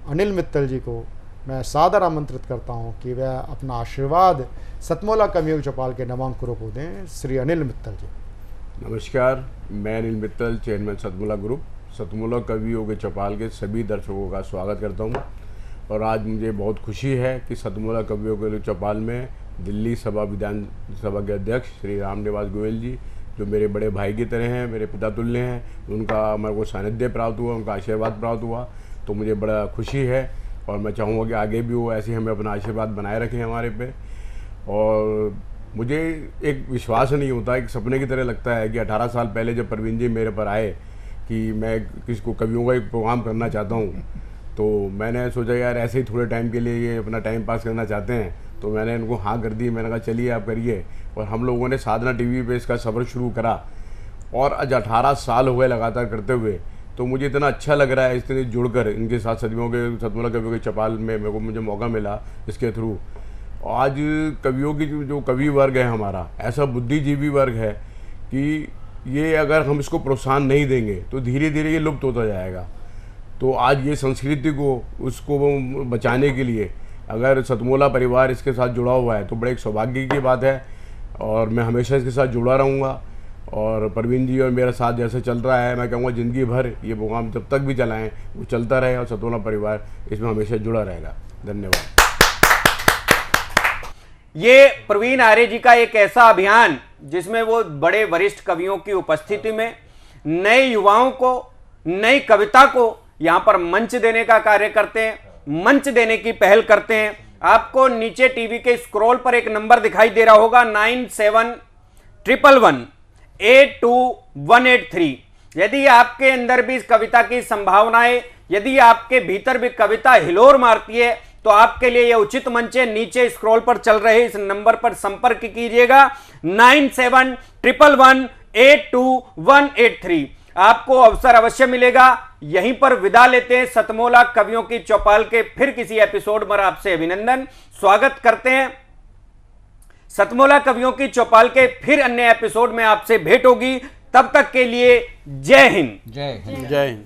अनिल मित्तल जी को मैं सादर आमंत्रित करता हूं कि वह अपना आशीर्वाद सतमोला कवियों की चौपाल के नवांकुरों को दें। श्री अनिल मित्तल जी। नमस्कार, मैं अनिल मित्तल, चेयरमैन सतमोला ग्रुप, सतमोला कवियों के चौपाल के सभी दर्शकों का स्वागत करता हूं। और आज मुझे बहुत खुशी है कि सतमोला कवियों के चौपाल में दिल्ली सभा विधानसभा के अध्यक्ष श्री रामनिवास गोयल जी, जो मेरे बड़े भाई की तरह हैं, मेरे पिता तुल्य हैं, उनका मेरे को सानिध्य प्राप्त हुआ, उनका आशीर्वाद प्राप्त हुआ, तो मुझे बड़ा खुशी है। और मैं चाहूँगा कि आगे भी वो ऐसे हमें अपना आशीर्वाद बनाए रखें हमारे पे। और मुझे एक विश्वास नहीं होता, एक सपने की तरह लगता है कि 18 साल पहले जब प्रवीण जी मेरे पर आए कि मैं किसको कवियों का एक प्रोग्राम करना चाहता हूँ, तो मैंने सोचा यार ऐसे ही थोड़े टाइम के लिए ये अपना टाइम पास करना चाहते हैं, तो मैंने इनको हाँ कर दी। मैंने कहा चलिए आप करिए, और हम लोगों ने साधना टीवी पे इसका सफ़र शुरू करा, और आज 18 साल हो गए लगातार करते हुए। तो मुझे इतना अच्छा लग रहा है इसके जुड़कर, इनके साथ सदियों के सतमोला कवियों के चौपाल में मुझे मौका मिला इसके थ्रू। आज कवियों की जो कवि वर्ग है हमारा, ऐसा बुद्धिजीवी वर्ग है कि ये अगर हम इसको प्रोत्साहन नहीं देंगे तो धीरे धीरे ये लुप्त होता जाएगा। तो आज ये संस्कृति को उसको बचाने के लिए अगर सतमोला परिवार इसके साथ जुड़ा हुआ है तो बड़े एक सौभाग्य की बात है, और मैं हमेशा इसके साथ जुड़ा रहूँगा। और प्रवीण जी और मेरा साथ जैसे चल रहा है, मैं कहूँगा ज़िंदगी भर ये प्रोग्राम जब तक भी चलाएं वो चलता रहे, और सतमोला परिवार इसमें हमेशा जुड़ा रहेगा। धन्यवाद। ये प्रवीण आर्य जी का एक ऐसा अभियान जिसमें वो बड़े वरिष्ठ कवियों की उपस्थिति में नए युवाओं को, नई कविता को यहाँ पर मंच देने का कार्य करते हैं, मंच देने की पहल करते हैं। आपको नीचे टीवी के स्क्रॉल पर एक नंबर दिखाई दे रहा होगा 9711182183। यदि आपके अंदर भी इस कविता की संभावनाएं, यदि आपके भीतर भी कविता हिलोर मारती है, तो आपके लिए यह उचित मंच है। नीचे स्क्रॉल पर चल रहे इस नंबर पर संपर्क कीजिएगा 9711182183। आपको अवसर अवश्य मिलेगा। यहीं पर विदा लेते हैं सतमोला कवियों की चौपाल के फिर किसी एपिसोड पर। आपसे अभिनंदन, स्वागत करते हैं। सतमोला कवियों की चौपाल के फिर अन्य एपिसोड में आपसे भेंट होगी। तब तक के लिए जय हिंद। जय हिंद। जय हिंद।